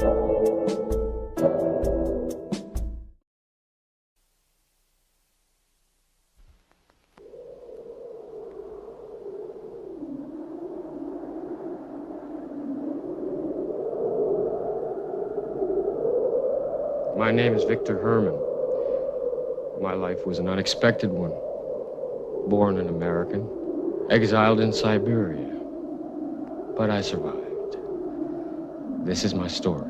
My name is Victor Herman. My life was an unexpected one. Born an American, exiled in Siberia. But I survived. This is my story.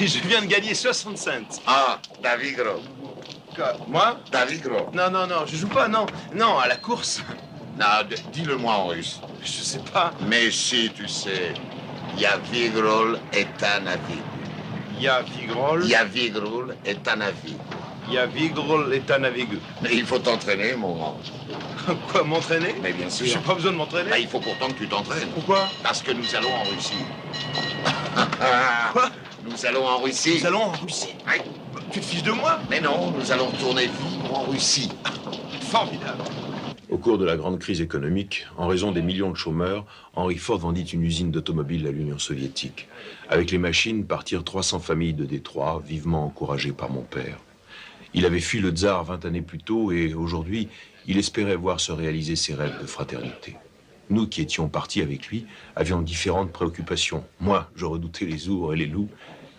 Je viens de gagner 60 cents. Ah, David Gros. Quoi, moi? David Gros. Non, non, non, je joue pas, non. Non, à la course. Non, dis-le-moi en russe. Je sais pas. Mais si, tu sais, Yavigrol est un avis. Yavigrol. Yavigrol est un avis. Yavigrol est un avigu. Mais il faut t'entraîner, mon grand. Quoi, m'entraîner? Mais bien sûr. J'ai pas besoin de m'entraîner. Bah, il faut pourtant que tu t'entraînes. Pourquoi? Parce que nous allons en Russie. Quoi? Nous allons en Russie. Nous allons en Russie? Oui. Tu te fiches de moi? Mais non, nous allons retourner vivre en Russie. Formidable. Au cours de la grande crise économique, en raison des millions de chômeurs, Henry Ford vendit une usine d'automobiles à l'Union soviétique. Avec les machines partirent 300 familles de Détroit, vivement encouragées par mon père. Il avait fui le tsar 20 années plus tôt et aujourd'hui, il espérait voir se réaliser ses rêves de fraternité. Nous qui étions partis avec lui avions différentes préoccupations. Moi, je redoutais les ours et les loups,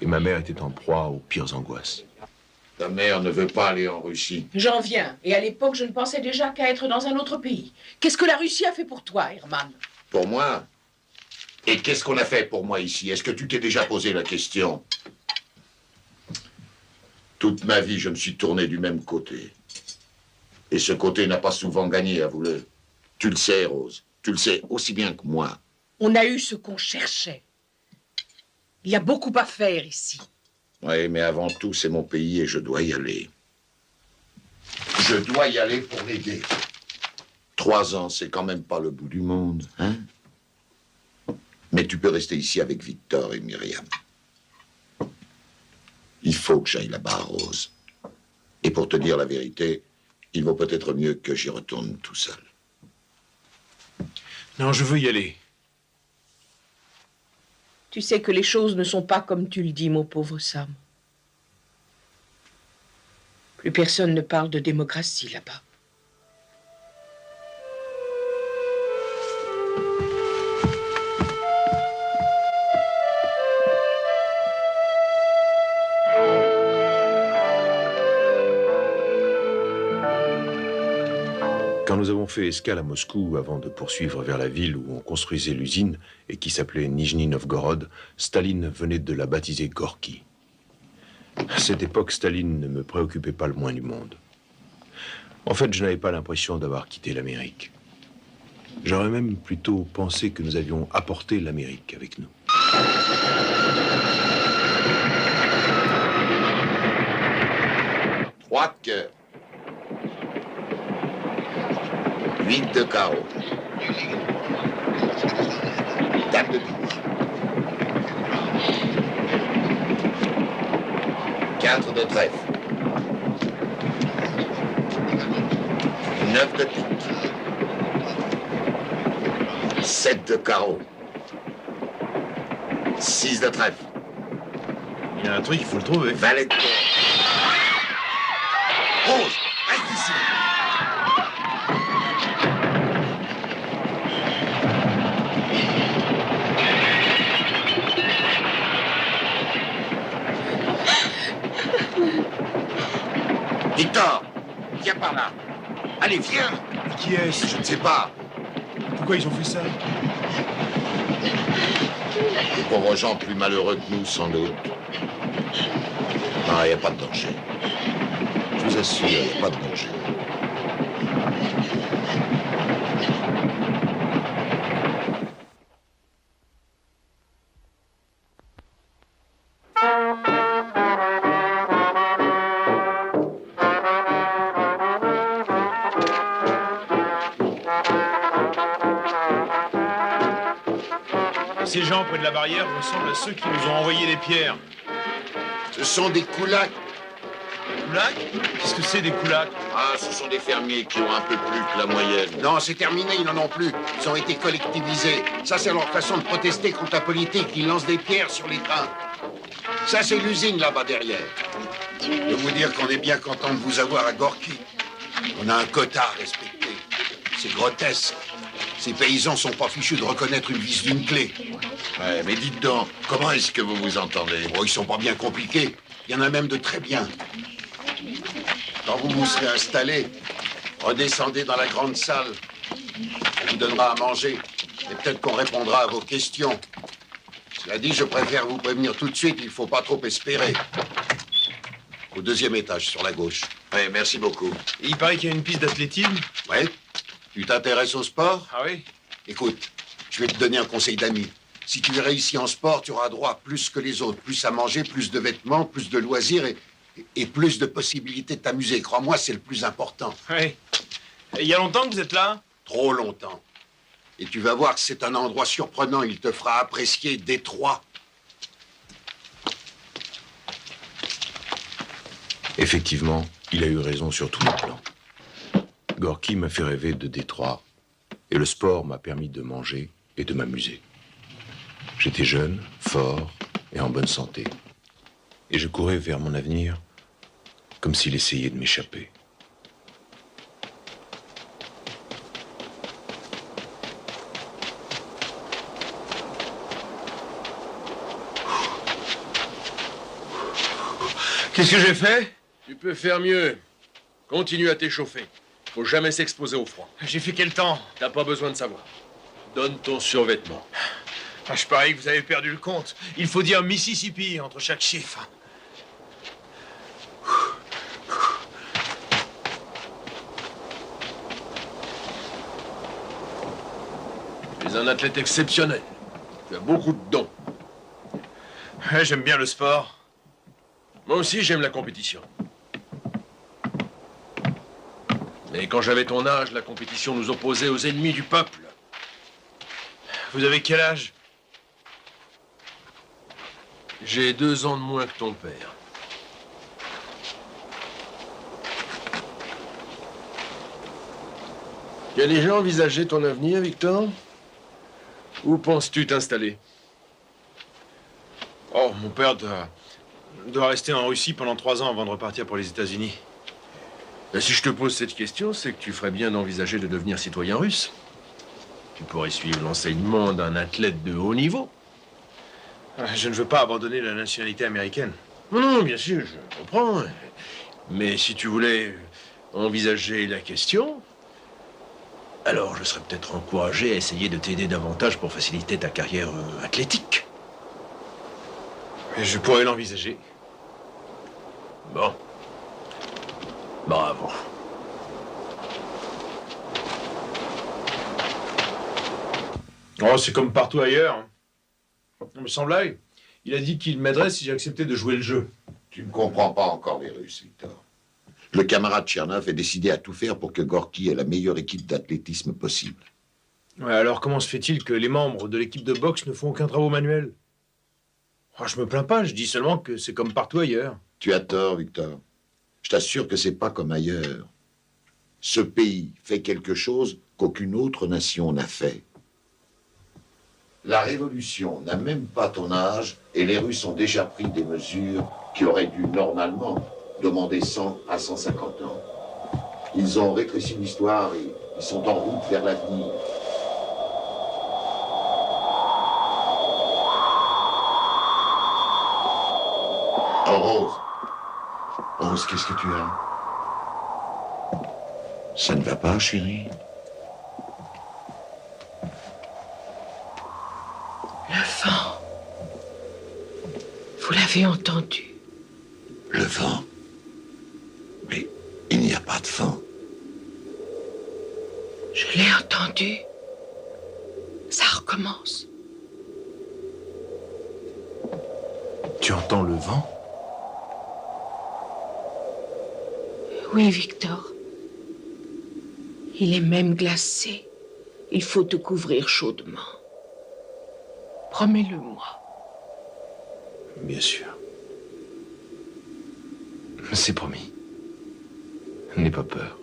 et ma mère était en proie aux pires angoisses. Ta mère ne veut pas aller en Russie. J'en viens. Et à l'époque, je ne pensais déjà qu'à être dans un autre pays. Qu'est-ce que la Russie a fait pour toi, Herman? Pour moi? Et qu'est-ce qu'on a fait pour moi ici? Est-ce que tu t'es déjà posé la question? Toute ma vie, je me suis tourné du même côté. Et ce côté n'a pas souvent gagné, avoue-le. Tu le sais, Rose. Tu le sais aussi bien que moi. On a eu ce qu'on cherchait. Il y a beaucoup à faire ici. Oui, mais avant tout, c'est mon pays et je dois y aller. Je dois y aller pour l'aider. 3 ans, c'est quand même pas le bout du monde, hein? Mais tu peux rester ici avec Victor et Myriam. Il faut que j'aille là-bas, Rose. Et pour te dire la vérité, il vaut peut-être mieux que j'y retourne tout seul. Non, je veux y aller. Tu sais que les choses ne sont pas comme tu le dis, mon pauvre Sam. Plus personne ne parle de démocratie là-bas. Quand nous avons fait escale à Moscou avant de poursuivre vers la ville où on construisait l'usine et qui s'appelait Nijni Novgorod, Staline venait de la baptiser Gorky. À cette époque, Staline ne me préoccupait pas le moins du monde. En fait, je n'avais pas l'impression d'avoir quitté l'Amérique. J'aurais même plutôt pensé que nous avions apporté l'Amérique avec nous. Trois de cœur. 8 de carreau. Dame de pique. 4 de trèfle. 9 de pique. 7 de carreau. 6 de trèfle. Il y a un truc, il faut le trouver. Valet de cœur. Rose, reste ici. Victor, viens par là. Allez, viens. Qui est-ce? Je ne sais pas. Pourquoi ils ont fait ça? Des pauvres gens plus malheureux que nous, sans doute. Non, il n'y a pas de danger. Je vous assure, il n'y a pas de danger. Ces gens près de la barrière ressemblent à ceux qui nous ont envoyé des pierres. Ce sont des koulaks. Koulaks? Qu'est-ce que c'est des koulaks? Ah, ce sont des fermiers qui ont un peu plus que la moyenne. Non, c'est terminé, ils n'en ont plus. Ils ont été collectivisés. Ça, c'est leur façon de protester contre la politique. Ils lancent des pierres sur les trains. Ça, c'est l'usine là-bas derrière. Je veux vous dire qu'on est bien content de vous avoir à Gorky. On a un quota à respecter. C'est grotesque. Ces paysans sont pas fichus de reconnaître une vis d'une clé. Ouais, mais dites donc, comment est-ce que vous vous entendez? Oh, ils sont pas bien compliqués. Il y en a même de très bien. Quand vous vous serez installés, redescendez dans la grande salle. On vous donnera à manger. Et peut-être qu'on répondra à vos questions. Cela dit, je préfère vous prévenir tout de suite, il faut pas trop espérer. Au 2e étage, sur la gauche. Oui, merci beaucoup. Il paraît qu'il y a une piste d'athlétisme. Ouais? Tu t'intéresses au sport? Ah oui? Écoute, je vais te donner un conseil d'ami. Si tu réussis en sport, tu auras droit à plus que les autres. Plus à manger, plus de vêtements, plus de loisirs et plus de possibilités de t'amuser. Crois-moi, c'est le plus important. Oui. Il y a longtemps que vous êtes là? Trop longtemps. Et tu vas voir que c'est un endroit surprenant. Il te fera apprécier Détroit. Effectivement, il a eu raison sur tous les plans. Gorky m'a fait rêver de Détroit, et le sport m'a permis de manger et de m'amuser. J'étais jeune, fort et en bonne santé. Et je courais vers mon avenir comme s'il essayait de m'échapper. Qu'est-ce que j'ai fait? Tu peux faire mieux. Continue à t'échauffer. Faut jamais s'exposer au froid. J'ai fait quel temps? T'as pas besoin de savoir. Donne ton survêtement. Ah, je parie que vous avez perdu le compte. Il faut dire Mississippi entre chaque chiffre. Tu es un athlète exceptionnel. Tu as beaucoup de dons. Ouais, j'aime bien le sport. Moi aussi, j'aime la compétition. Mais quand j'avais ton âge, la compétition nous opposait aux ennemis du peuple. Vous avez quel âge? J'ai 2 ans de moins que ton père. Tu as déjà envisagé ton avenir, Victor? Où penses-tu t'installer? Oh, mon père doit rester en Russie pendant 3 ans avant de repartir pour les États-Unis. Et si je te pose cette question, c'est que tu ferais bien d'envisager de devenir citoyen russe. Tu pourrais suivre l'enseignement d'un athlète de haut niveau. Je ne veux pas abandonner la nationalité américaine. Non, bien sûr, je comprends. Mais si tu voulais envisager la question, alors je serais peut-être encouragé à essayer de t'aider davantage pour faciliter ta carrière athlétique. Et je pourrais l'envisager. Bon. Bravo. Oh, c'est comme partout ailleurs. Non, mais sans blague, il a dit qu'il m'aiderait si j'acceptais de jouer le jeu. Tu ne comprends pas encore les Russes, Victor. Le camarade Tchernov est décidé à tout faire pour que Gorky ait la meilleure équipe d'athlétisme possible. Ouais, alors comment se fait-il que les membres de l'équipe de boxe ne font aucun travail manuel? Oh, je me plains pas, je dis seulement que c'est comme partout ailleurs. Tu as tort, Victor. Je t'assure que c'est pas comme ailleurs. Ce pays fait quelque chose qu'aucune autre nation n'a fait. La révolution n'a même pas ton âge et les Russes ont déjà pris des mesures qui auraient dû normalement Demandez 100 à 150 ans. Ils ont rétréci l'histoire et ils sont en route vers l'avenir. Oh, Rose. Rose, qu'est-ce que tu as? Ça ne va pas, chérie? Le vent. Vous l'avez entendu? Le vent? Mais il n'y a pas de vent. Je l'ai entendu. Ça recommence. Tu entends le vent? Oui, Victor. Il est même glacé. Il faut te couvrir chaudement. Promets-le-moi. Bien sûr. C'est promis. N'aie pas peur.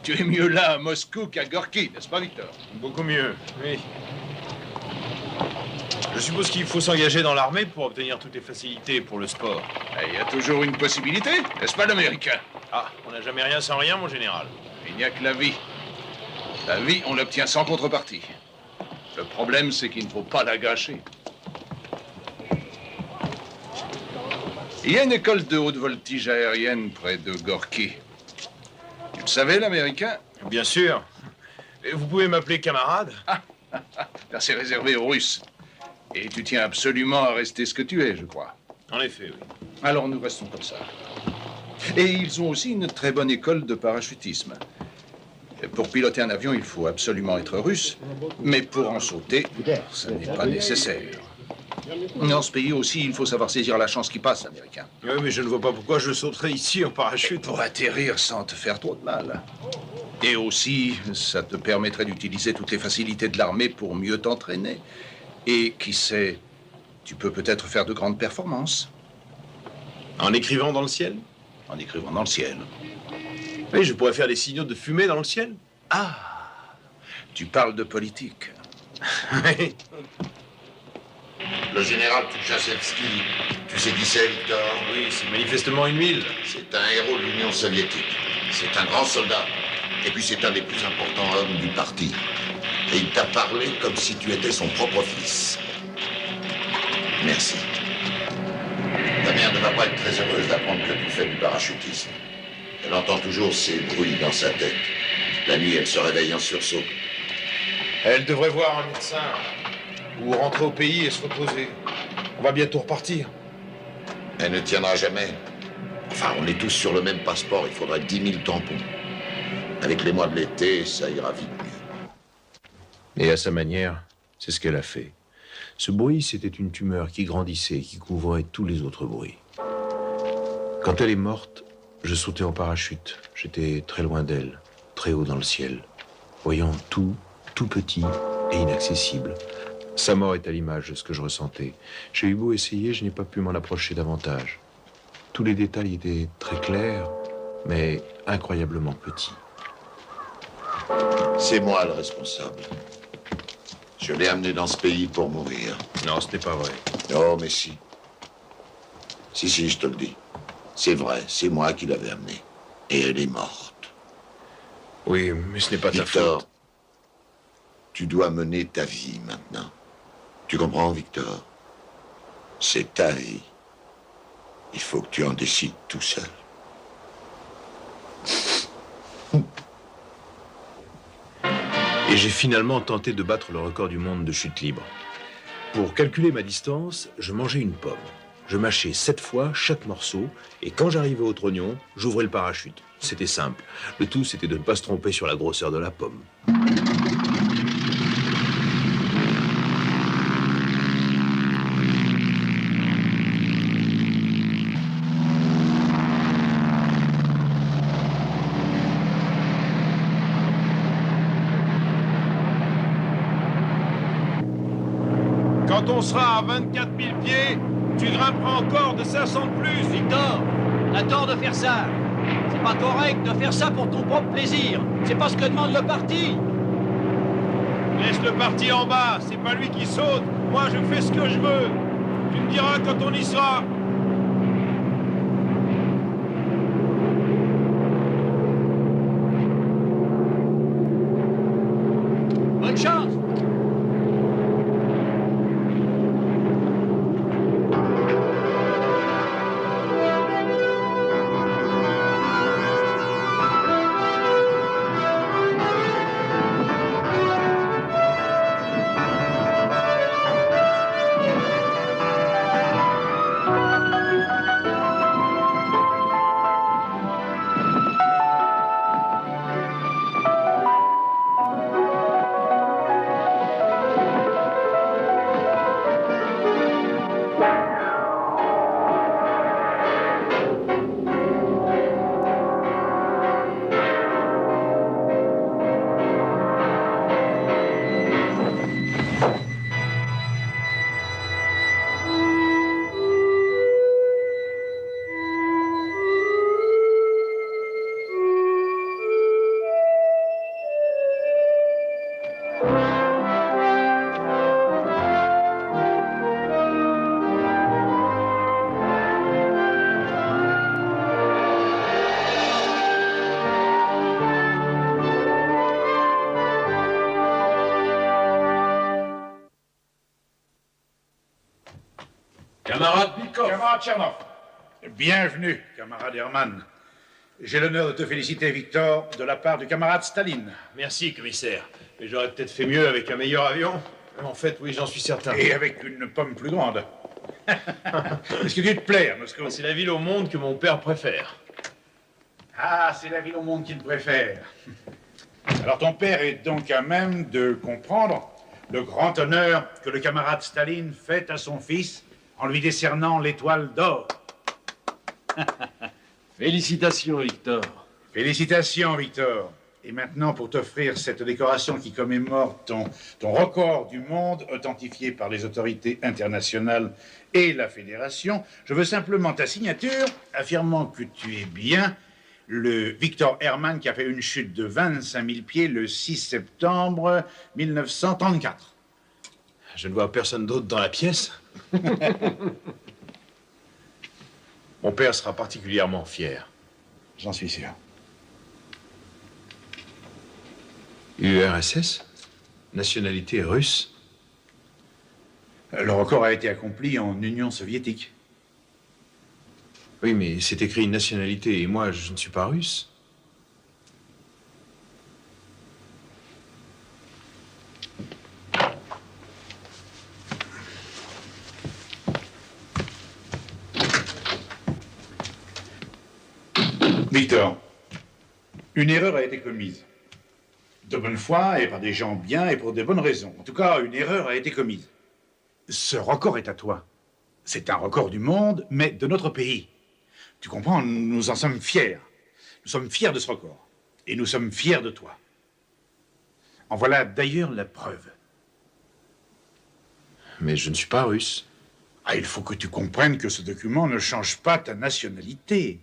Tu es mieux là à Moscou qu'à Gorky, n'est-ce pas, Victor? Beaucoup mieux, oui. Je suppose qu'il faut s'engager dans l'armée pour obtenir toutes les facilités pour le sport. Il y a toujours une possibilité, n'est-ce pas, l'Américain? Ah, on n'a jamais rien sans rien, mon général. Il n'y a que la vie. La vie, on l'obtient sans contrepartie. Le problème, c'est qu'il ne faut pas la gâcher. Il y a une école de haute voltige aérienne près de Gorky. Tu le savais, l'Américain? Bien sûr. Et vous pouvez m'appeler camarade? Car c'est réservé aux Russes. Et tu tiens absolument à rester ce que tu es, je crois. En effet, oui. Alors nous restons comme ça. Et ils ont aussi une très bonne école de parachutisme. Pour piloter un avion, il faut absolument être russe, mais pour en sauter, ça n'est pas nécessaire. Dans ce pays aussi, il faut savoir saisir la chance qui passe, Américain. Oui, mais je ne vois pas pourquoi je sauterais ici en parachute. Pour atterrir sans te faire trop de mal. Et aussi, ça te permettrait d'utiliser toutes les facilités de l'armée pour mieux t'entraîner. Et qui sait, tu peux peut-être faire de grandes performances. En écrivant dans le ciel? En écrivant dans le ciel. Oui, je pourrais faire des signaux de fumée dans le ciel. Ah, tu parles de politique. Oui. Le général Tuchachevski, tu sais qui c'est, Victor? Oui, c'est manifestement une mille. C'est un héros de l'Union soviétique. C'est un grand soldat. Et puis c'est un des plus importants hommes du parti. Et il t'a parlé comme si tu étais son propre fils. Merci. Ta mère ne va pas être très heureuse d'apprendre que tu fais du parachutisme. Elle entend toujours ces bruits dans sa tête. La nuit, elle se réveille en sursaut. Elle devrait voir un médecin. Ou rentrer au pays et se reposer. On va bientôt repartir. Elle ne tiendra jamais. Enfin, on est tous sur le même passeport. Il faudrait 10 000 tampons. Avec les mois de l'été, ça ira vite mieux. Et à sa manière, c'est ce qu'elle a fait. Ce bruit, c'était une tumeur qui grandissait, qui couvrait tous les autres bruits. Quand elle est morte, je sautais en parachute. J'étais très loin d'elle, très haut dans le ciel, voyant tout, tout petit et inaccessible. Sa mort est à l'image de ce que je ressentais. J'ai eu beau essayer, je n'ai pas pu m'en approcher davantage. Tous les détails étaient très clairs, mais incroyablement petits. C'est moi le responsable. Je l'ai amené dans ce pays pour mourir. Non, ce n'est pas vrai. Oh, mais si. Si, je te le dis. C'est vrai, c'est moi qui l'avais amenée. Et elle est morte. Oui, mais ce n'est pas ta Victor, faute. tu dois mener ta vie maintenant. Tu comprends, Victor? C'est ta vie. Il faut que tu en décides tout seul. Et j'ai finalement tenté de battre le record du monde de chute libre. Pour calculer ma distance, je mangeais une pomme. Je mâchais 7 fois chaque morceau, et quand j'arrivais au trognon, j'ouvrais le parachute. C'était simple. Le tout, c'était de ne pas se tromper sur la grosseur de la pomme. Quand on sera à 24 000 pieds, tu grimperas encore de 500 de plus. Victor, t'as tort de faire ça. C'est pas correct de faire ça pour ton propre plaisir. C'est pas ce que demande le parti. Laisse le parti en bas, c'est pas lui qui saute. Moi, je fais ce que je veux. Tu me diras quand on y sera. Bonne chance. Camarade Bikov. Camarade Tchernov. Bienvenue, camarade Herman. J'ai l'honneur de te féliciter, Victor, de la part du camarade Staline. Merci, commissaire. Mais j'aurais peut-être fait mieux avec un meilleur avion. En fait, oui, j'en suis certain. Et avec une pomme plus grande. Est-ce que tu te plais à Moscou? C'est la ville au monde que mon père préfère. Ah, c'est la ville au monde qu'il préfère. Alors ton père est donc à même de comprendre le grand honneur que le camarade Staline fait à son fils en lui décernant l'étoile d'or. Félicitations, Victor. Félicitations, Victor. Et maintenant, pour t'offrir cette décoration qui commémore ton record du monde, authentifié par les autorités internationales et la Fédération, je veux simplement ta signature, affirmant que tu es bien le Victor Herman qui a fait une chute de 25 000 pieds le 6 septembre 1934. Je ne vois personne d'autre dans la pièce. Mon père sera particulièrement fier. J'en suis sûr. URSS? Nationalité russe? Le record a été accompli en Union soviétique. Oui, mais c'est écrit nationalité et moi, je ne suis pas russe. Victor, une erreur a été commise. De bonne foi et par des gens bien et pour de bonnes raisons. En tout cas, une erreur a été commise. Ce record est à toi. C'est un record du monde, mais de notre pays. Tu comprends, nous en sommes fiers. Nous sommes fiers de ce record. Et nous sommes fiers de toi. En voilà d'ailleurs la preuve. Mais je ne suis pas russe. Ah, il faut que tu comprennes que ce document ne change pas ta nationalité.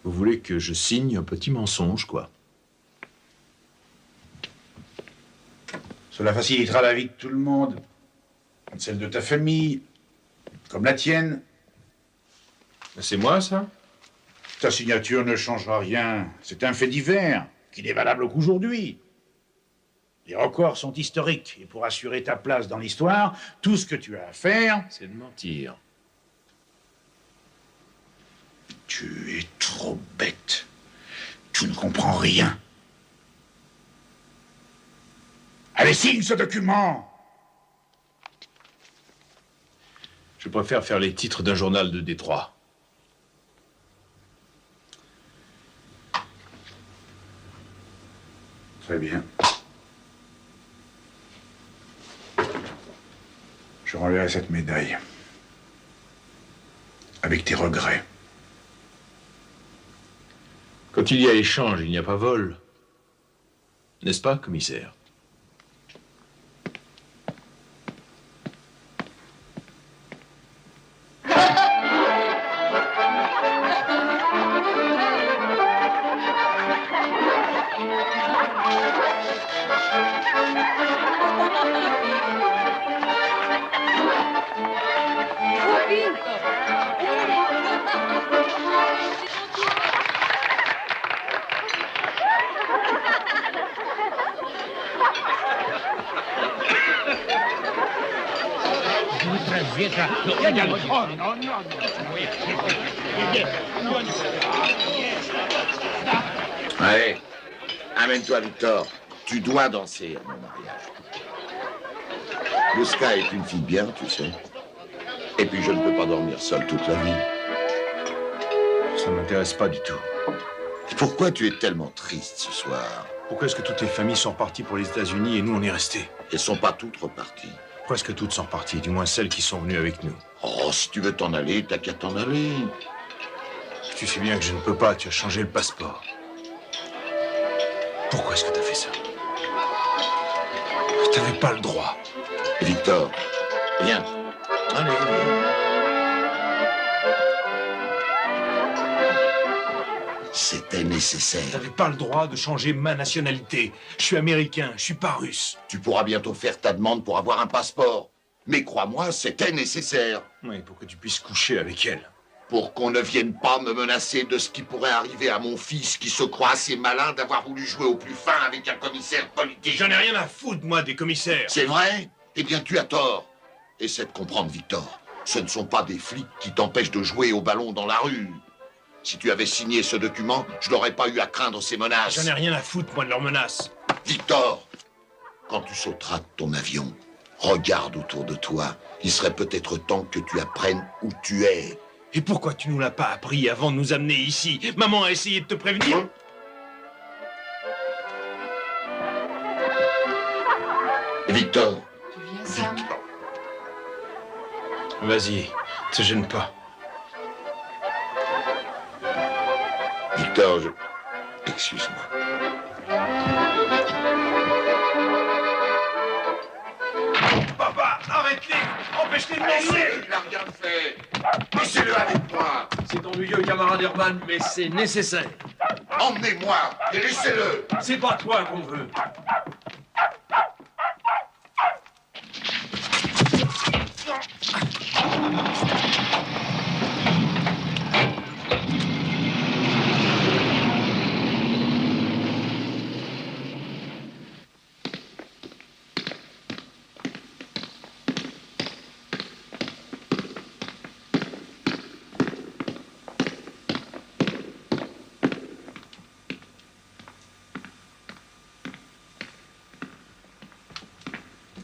Vous voulez que je signe un petit mensonge, quoi? Cela facilitera la vie de tout le monde. Celle de ta famille, comme la tienne. C'est moi, ça? Ta signature ne changera rien. C'est un fait divers qui n'est valable qu'aujourd'hui. Les records sont historiques et pour assurer ta place dans l'histoire, tout ce que tu as à faire, c'est de mentir. Tu es trop bête. Tu ne comprends rien. Allez, signe ce document! Je préfère faire les titres d'un journal de Détroit. Très bien. Je renverrai cette médaille. Avec tes regrets. Quand il y a échange, il n'y a pas vol. N'est-ce pas, commissaire? Allez, amène-toi, Victor. Tu dois danser à mon mariage. Louska est une fille bien, tu sais. Et puis je ne peux pas dormir seul toute la vie. Ça ne m'intéresse pas du tout. Pourquoi tu es tellement triste ce soir? Pourquoi est-ce que toutes les familles sont reparties pour les États-Unis et nous, on est restés? Elles sont pas toutes reparties. Presque toutes sont reparties, du moins celles qui sont venues avec nous. Oh, si tu veux t'en aller, t'as qu'à t'en aller. Tu sais bien que je ne peux pas, tu as changé le passeport. Pourquoi est-ce que t'as fait ça? T'avais pas le droit. Victor, viens. Allez, C'était nécessaire. t'avais pas le droit de changer ma nationalité. Je suis américain, je suis pas russe. Tu pourras bientôt faire ta demande pour avoir un passeport. Mais crois-moi, c'était nécessaire. Oui, pour que tu puisses coucher avec elle. Pour qu'on ne vienne pas me menacer de ce qui pourrait arriver à mon fils qui se croit assez malin d'avoir voulu jouer au plus fin avec un commissaire politique. J'en ai rien à foutre, moi, des commissaires. C'est vrai? Eh bien, tu as tort. Essaie de comprendre, Victor. Ce ne sont pas des flics qui t'empêchent de jouer au ballon dans la rue. Si tu avais signé ce document, je n'aurais pas eu à craindre ces menaces. J'en ai rien à foutre, moi, de leurs menaces. Victor, quand tu sauteras de ton avion, regarde autour de toi. Il serait peut-être temps que tu apprennes où tu es. Et pourquoi tu nous l'as pas appris avant de nous amener ici? Maman a essayé de te prévenir? Victor. Tu viens, Sam? Vas-y, te gêne pas. Victor, excuse-moi. Papa, arrête-les! Empêche-les de danser! Il n'a rien fait. Laissez-le avec moi. C'est ennuyeux, camarade Herman, mais c'est nécessaire. Emmenez-moi et laissez-le. C'est pas toi qu'on veut.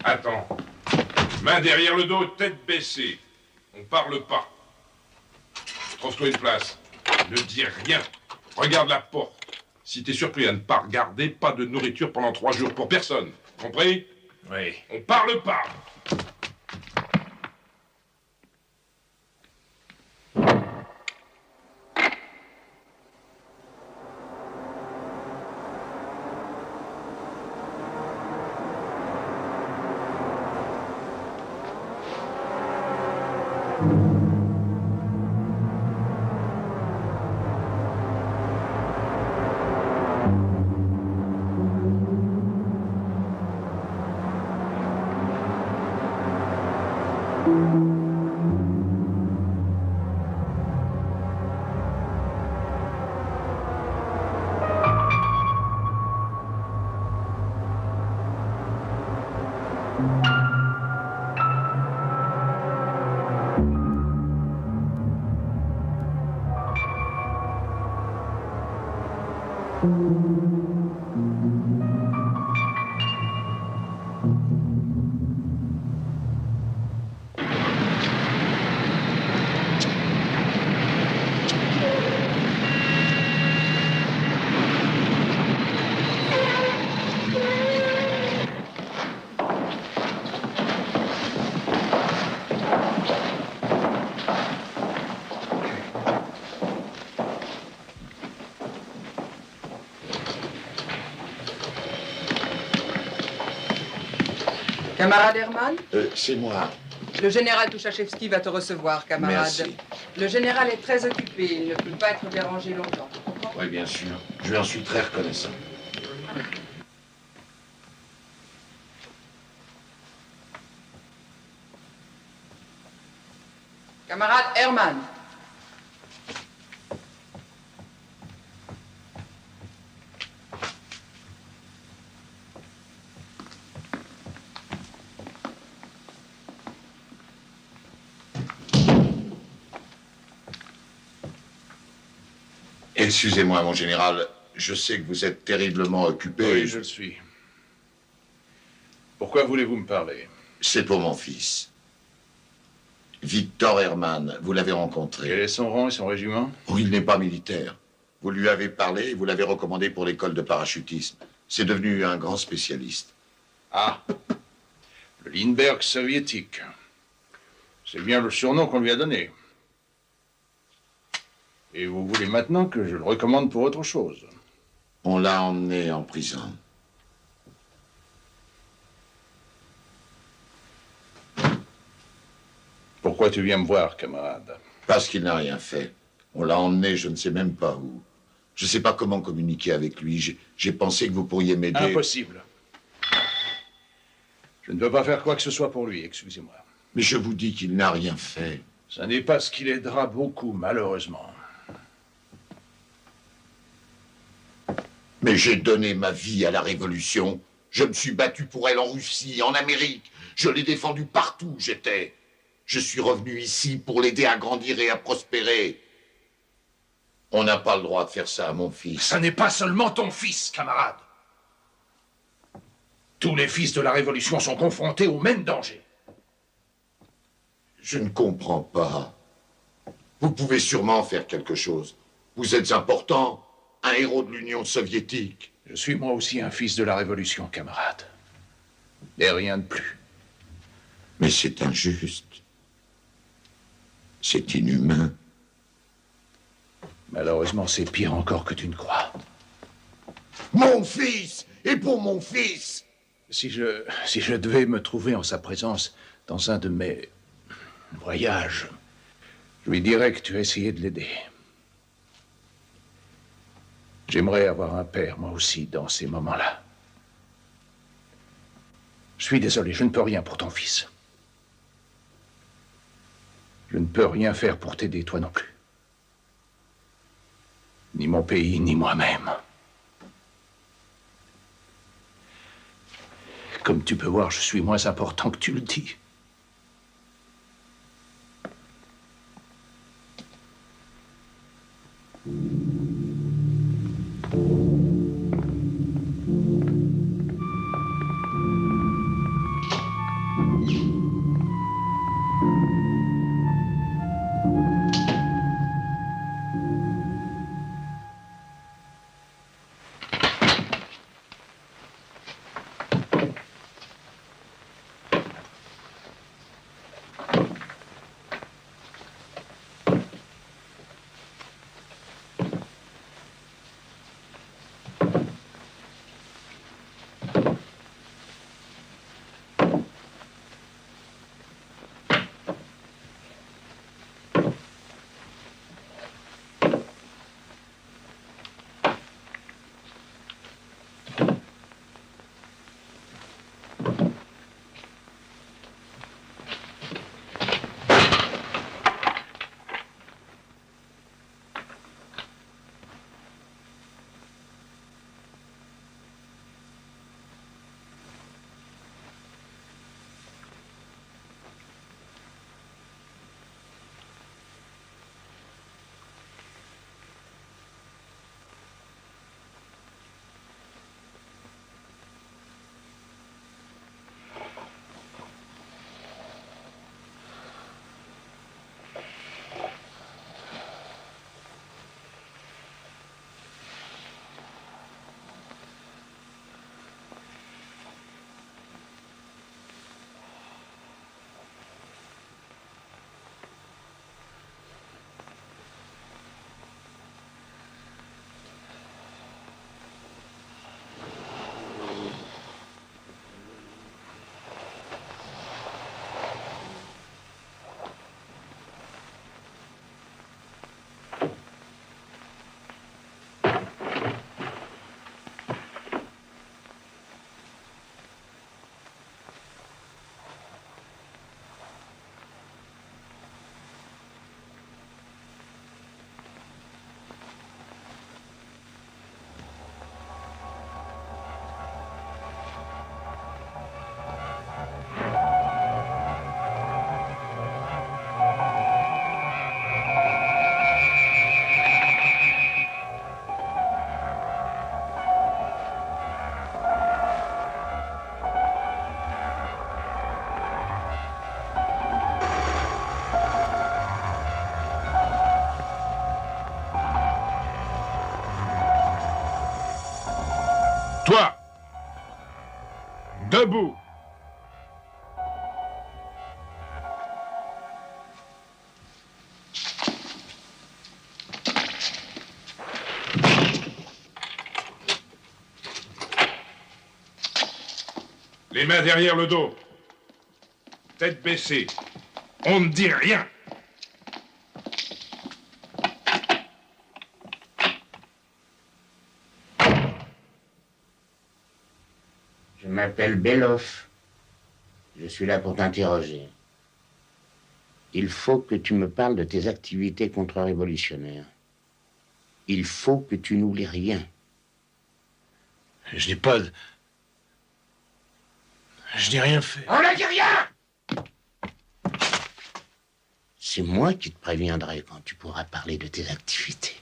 Attends. Main derrière le dos, tête baissée. On parle pas. Trouve-toi une place. Ne dis rien. Regarde la porte. Si t'es surpris à ne pas regarder, pas de nourriture pendant 3 jours pour personne. Compris? Oui. On parle pas. Camarade Herman? C'est moi. Le général Touchachevski va te recevoir, camarade. Merci. Le général est très occupé, il ne peut pas être dérangé longtemps. Tu comprends? Oui, bien sûr. Je lui en suis très reconnaissant. Camarade Herman. Excusez-moi, mon général. Je sais que vous êtes terriblement occupé. Oui, je le suis. Pourquoi voulez-vous me parler? C'est pour mon fils. Victor Herman, vous l'avez rencontré. Quel est son rang et son régiment? Oh, il n'est pas militaire. Vous lui avez parlé et vous l'avez recommandé pour l'école de parachutisme. C'est devenu un grand spécialiste. Ah, le Lindbergh soviétique. C'est bien le surnom qu'on lui a donné. Et vous voulez maintenant que je le recommande pour autre chose? On l'a emmené en prison. Pourquoi tu viens me voir, camarade? Parce qu'il n'a rien fait. On l'a emmené, je ne sais même pas où. Je ne sais pas comment communiquer avec lui. J'ai pensé que vous pourriez m'aider. Impossible. Je ne peux pas faire quoi que ce soit pour lui, excusez-moi. Mais je vous dis qu'il n'a rien fait. Ça n'est pas ce qui l'aidera beaucoup, malheureusement. Mais j'ai donné ma vie à la Révolution. Je me suis battu pour elle en Russie, en Amérique. Je l'ai défendue partout où j'étais. Je suis revenu ici pour l'aider à grandir et à prospérer. On n'a pas le droit de faire ça à mon fils. Ça n'est pas seulement ton fils, camarade. Tous les fils de la Révolution sont confrontés au même danger. Je ne comprends pas. Vous pouvez sûrement faire quelque chose. Vous êtes important, un héros de l'Union soviétique. Je suis moi aussi un fils de la Révolution, camarade. Et rien de plus. Mais c'est injuste. C'est inhumain. Malheureusement, c'est pire encore que tu ne crois. Mon fils! Et pour mon fils! Si je devais me trouver en sa présence dans un de mes voyages, je lui dirais que tu as essayé de l'aider. J'aimerais avoir un père, moi aussi, dans ces moments-là. Je suis désolé, je ne peux rien pour ton fils. Je ne peux rien faire pour t'aider, toi non plus. Ni mon pays, ni moi-même. Comme tu peux voir, je suis moins important que tu le dis. Toi, debout. Les mains derrière le dos. Tête baissée. On ne dit rien. Je m'appelle Beloff. Je suis là pour t'interroger. Il faut que tu me parles de tes activités contre-révolutionnaires. Il faut que tu n'oublies rien. Je n'ai pas de... Je n'ai rien fait. On n'a dit rien! C'est moi qui te préviendrai quand tu pourras parler de tes activités.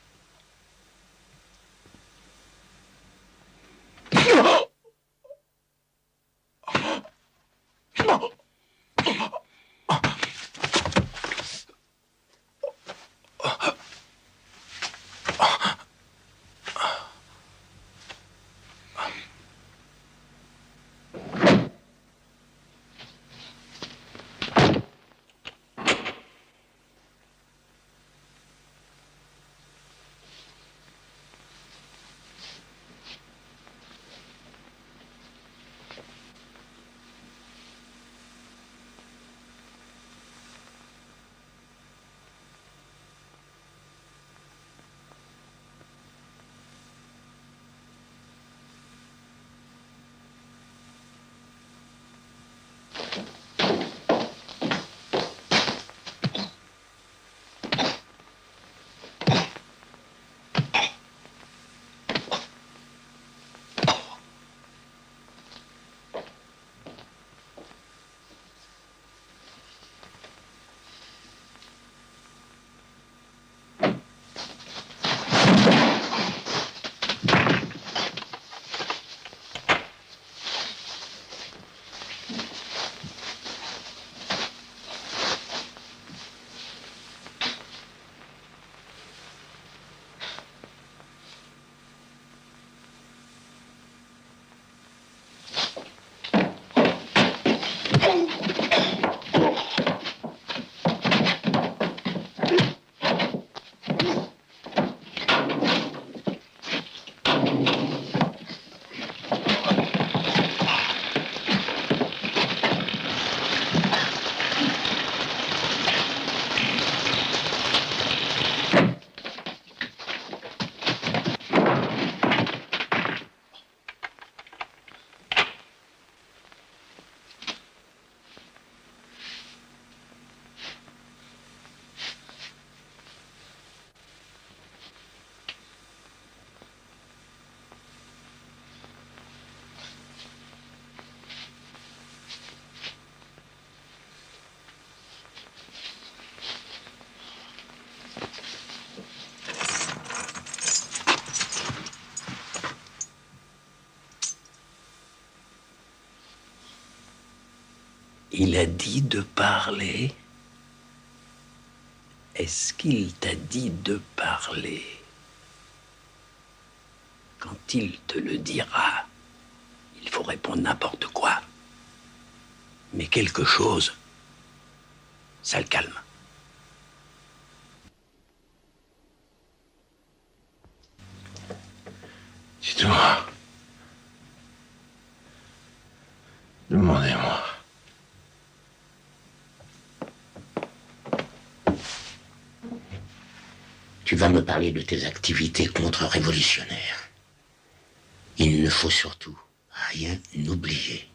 Il a dit de parler. Est-ce qu'il t'a dit de parler? Quand il te le dira, il faut répondre n'importe quoi. Mais quelque chose, ça le calme. Dites-moi. Demandez-moi. Tu vas me parler de tes activités contre-révolutionnaires. Il ne faut surtout rien oublier.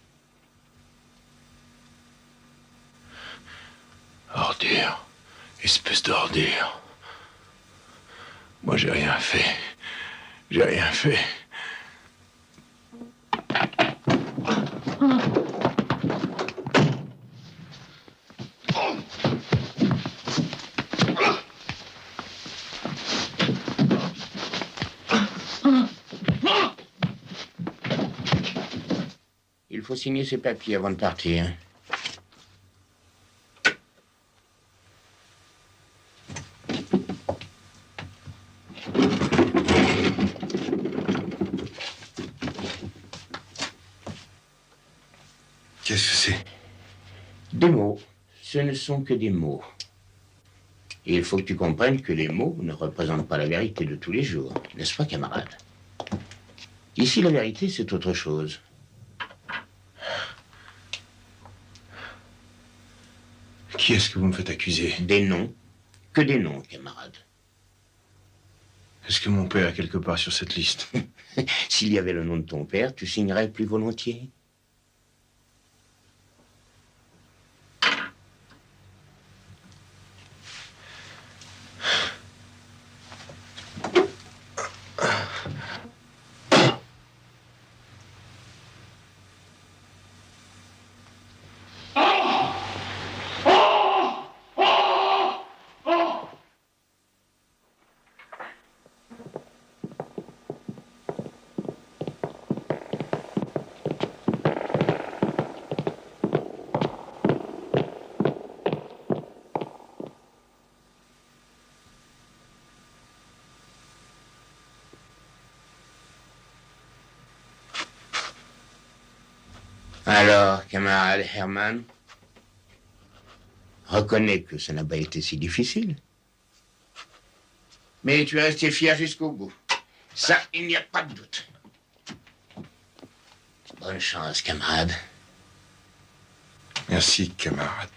Ordure. Espèce d'ordure. Moi, j'ai rien fait. J'ai rien fait. Il faut signer ces papiers avant de partir. Qu'est-ce que c'est? Des mots. Ce ne sont que des mots. Et il faut que tu comprennes que les mots ne représentent pas la vérité de tous les jours. N'est-ce pas, camarade? Ici, la vérité, c'est autre chose. Qui est-ce que vous me faites accuser? Des noms. Que des noms, camarade. Est-ce que mon père est quelque part sur cette liste? S'il y avait le nom de ton père, tu signerais plus volontiers. Alors, camarade Herman, reconnais que ça n'a pas été si difficile. Mais tu es resté fier jusqu'au bout. Ça, il n'y a pas de doute. Bonne chance, camarade. Merci, camarade.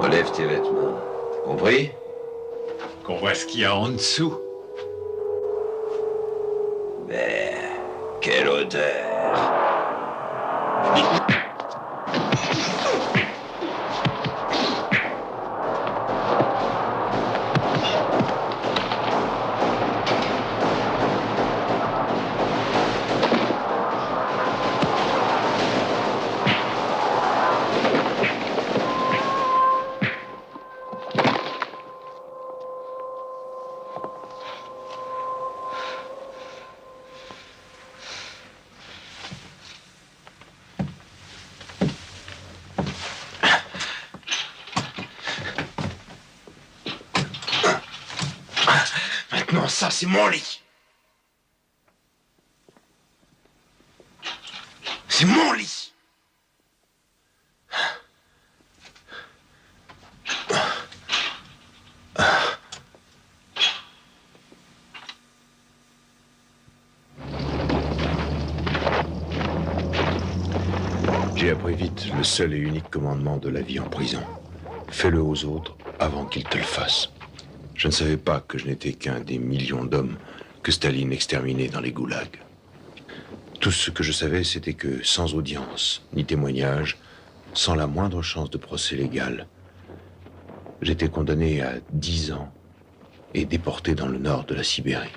Enlève tes vêtements. Compris? Qu'on voit ce qu'il y a en dessous. Mais quelle odeur! Maintenant, ça, c'est mon lit. C'est mon lit. J'ai appris vite le seul et unique commandement de la vie en prison. Fais-le aux autres avant qu'ils te le fassent. Je ne savais pas que je n'étais qu'un des millions d'hommes que Staline exterminait dans les goulags. Tout ce que je savais, c'était que sans audience ni témoignage, sans la moindre chance de procès légal, j'étais condamné à 10 ans et déporté dans le nord de la Sibérie.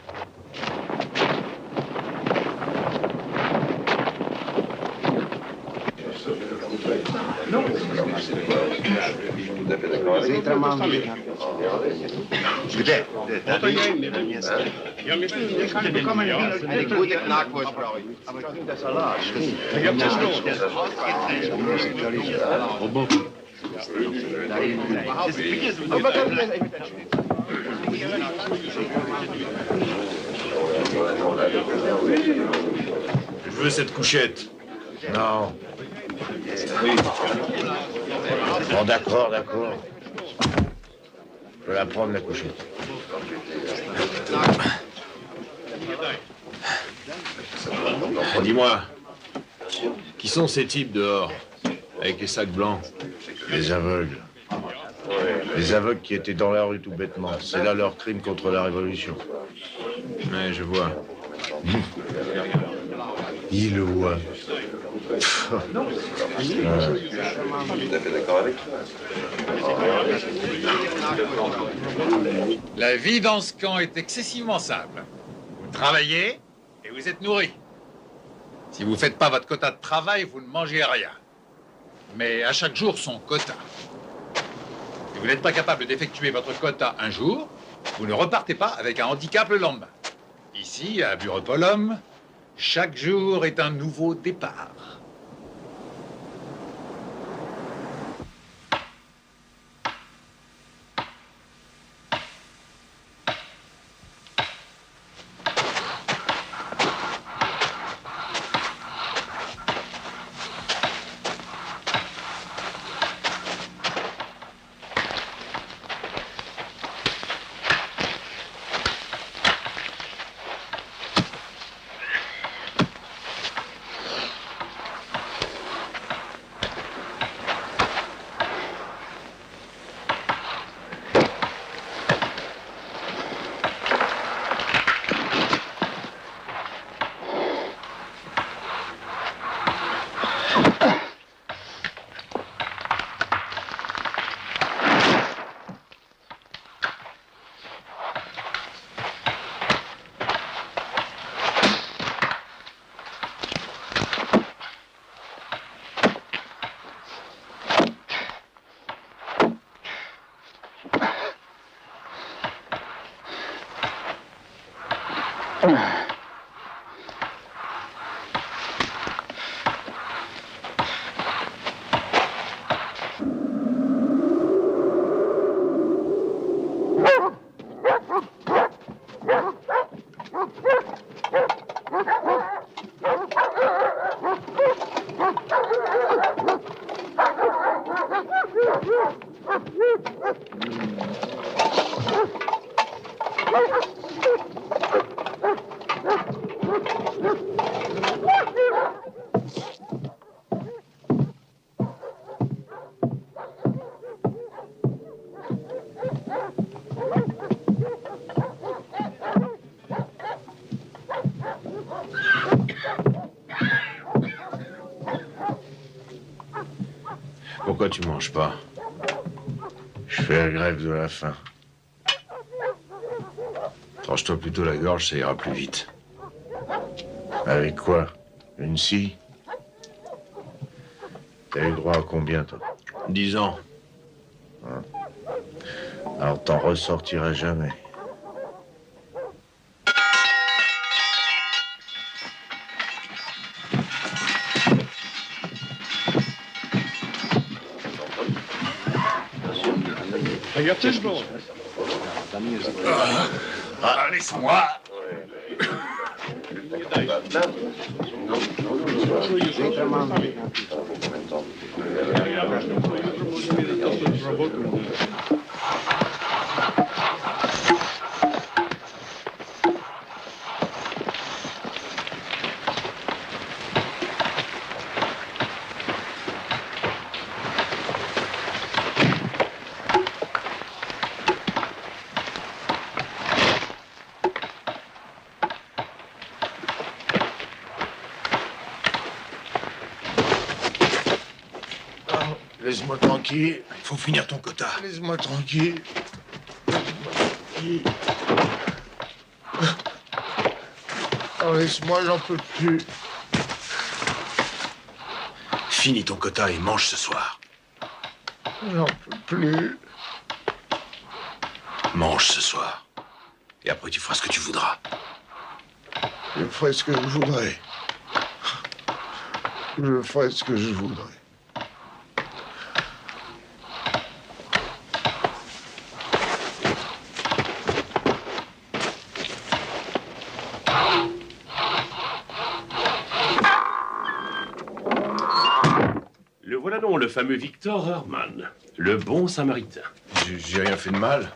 Где? Eine gute Knackwurst brauche ich. Aber ich trinke das Salat. Je veux cette couchette. Non. Bon, d'accord, d'accord. Je vais la prendre, la couchette. Bon, dis-moi, qui sont ces types dehors, avec les sacs blancs? Les aveugles. Les aveugles qui étaient dans la rue tout bêtement. C'est là leur crime contre la Révolution. Ouais, je vois. Il le voit. La vie dans ce camp est excessivement simple. Vous travaillez et vous êtes nourri. Si vous ne faites pas votre quota de travail, vous ne mangez rien. Mais à chaque jour, son quota. Si vous n'êtes pas capable d'effectuer votre quota un jour, vous ne repartez pas avec un handicap le lendemain. Ici, à Bureau-Polhomme, chaque jour est un nouveau départ. Pourquoi tu manges pas? Je fais la grève de la faim. Tranche-toi plutôt la gorge, ça ira plus vite. Avec quoi? Une scie? T'as eu droit à combien, toi? 10 ans. Hein? Alors t'en ressortiras jamais. Laisse-moi. Laisse-moi tranquille. Il faut finir ton quota. Laisse-moi tranquille. Oh, laisse-moi, j'en peux plus. Finis ton quota et mange ce soir. J'en peux plus. Mange ce soir. Et après, tu feras ce que tu voudras. Je ferai ce que je voudrais. Je ferai ce que je voudrais. voilà donc le fameux Victor Herman, le bon samaritain. J'ai rien fait de mal.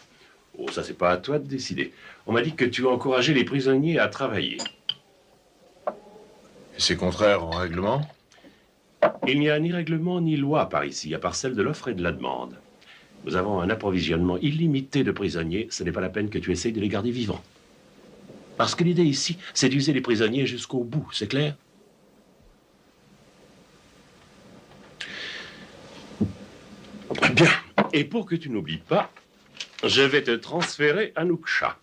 Oh, ça, c'est pas à toi de décider. On m'a dit que tu encourageais les prisonniers à travailler. C'est contraire au règlement? Il n'y a ni règlement ni loi par ici, à part celle de l'offre et de la demande. Nous avons un approvisionnement illimité de prisonniers. Ce n'est pas la peine que tu essayes de les garder vivants. Parce que l'idée ici, c'est d'user les prisonniers jusqu'au bout, c'est clair? Bien. Et pour que tu n'oublies pas, je vais te transférer à Nouakchott.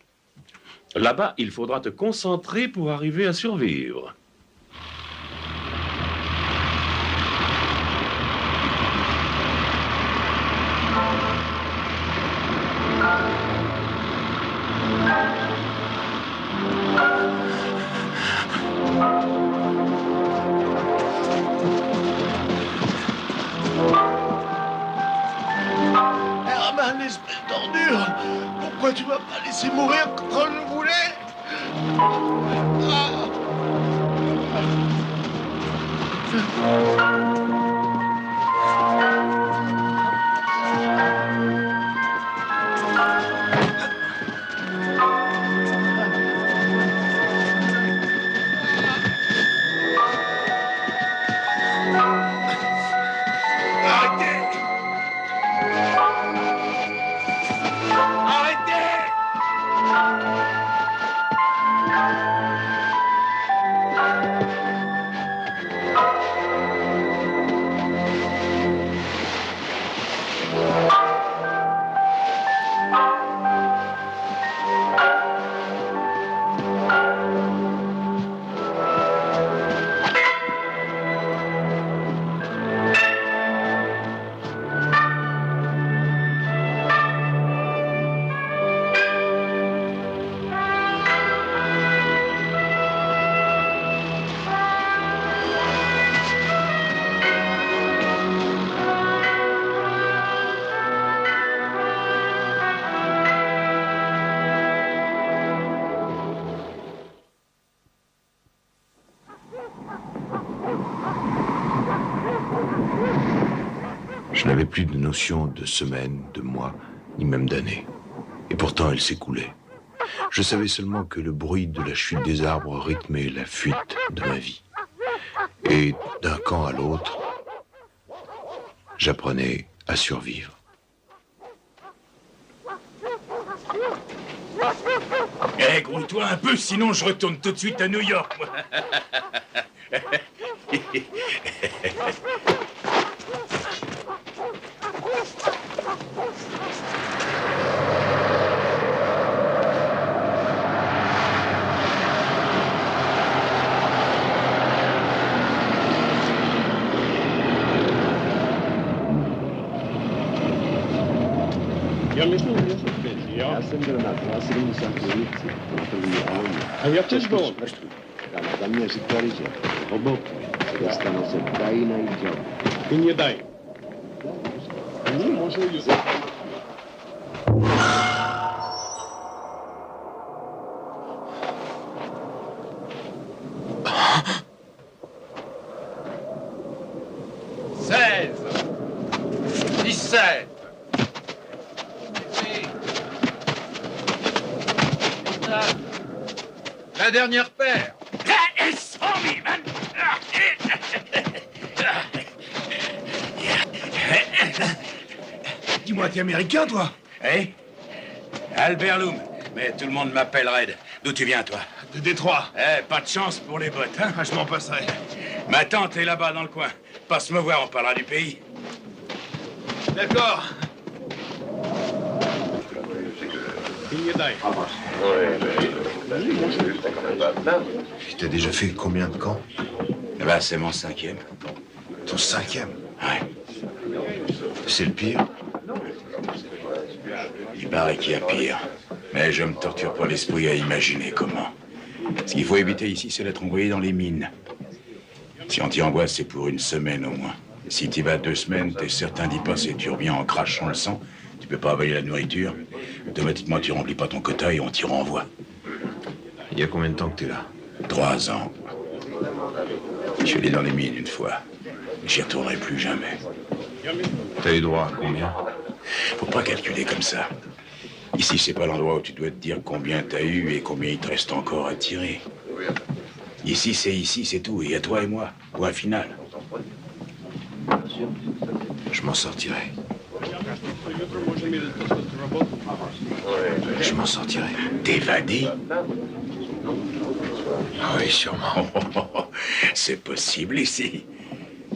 Là-bas, il faudra te concentrer pour arriver à survivre. Herman, espèce d'ordure! Pourquoi tu m'as pas laissé mourir quand je voulais? Je n'avais plus de notion de semaine, de mois, ni même d'année. Et pourtant, elle s'écoulait. Je savais seulement que le bruit de la chute des arbres rythmait la fuite de ma vie. Et d'un camp à l'autre, j'apprenais à survivre. Eh, grouille-toi un peu, sinon je retourne tout de suite à New York, moi. あ、やってるぞ。I nie daj. Nie, może już. La dernière paire. Dis-moi, t'es américain, toi? Eh? Albert Loom. Mais tout le monde m'appelle Red. D'où tu viens, toi? De Détroit. Eh, pas de chance pour les bottes, hein? Je m'en passerai. Ma tante est là-bas dans le coin. Passe me voir, on parlera du pays. D'accord. T'as déjà fait combien de camps? Eh ben, c'est mon 5e. Ton 5e? Ouais. C'est le pire? Il paraît qu'il y a pire. Mais je me torture pas l'esprit à imaginer comment. Ce qu'il faut éviter ici, c'est d'être envoyé dans les mines. Si on t'y envoie, c'est pour une semaine au moins. Si t'y vas 2 semaines, t'es certain d'y passer. Tu reviens en crachant le sang, tu peux pas avaler la nourriture. Automatiquement, tu remplis pas ton quota et on t'y renvoie. Il y a combien de temps que t'es là? 3 ans. Je suis allé dans les mines une fois. J'y retournerai plus jamais. T'as eu droit à combien? Faut pas calculer comme ça. Ici, c'est pas l'endroit où tu dois te dire combien t'as eu et combien il te reste encore à tirer. Ici, c'est tout. Et à toi et moi. Point final. Je m'en sortirai. Je m'en sortirai. T'évader? Ah oui, sûrement. C'est possible ici.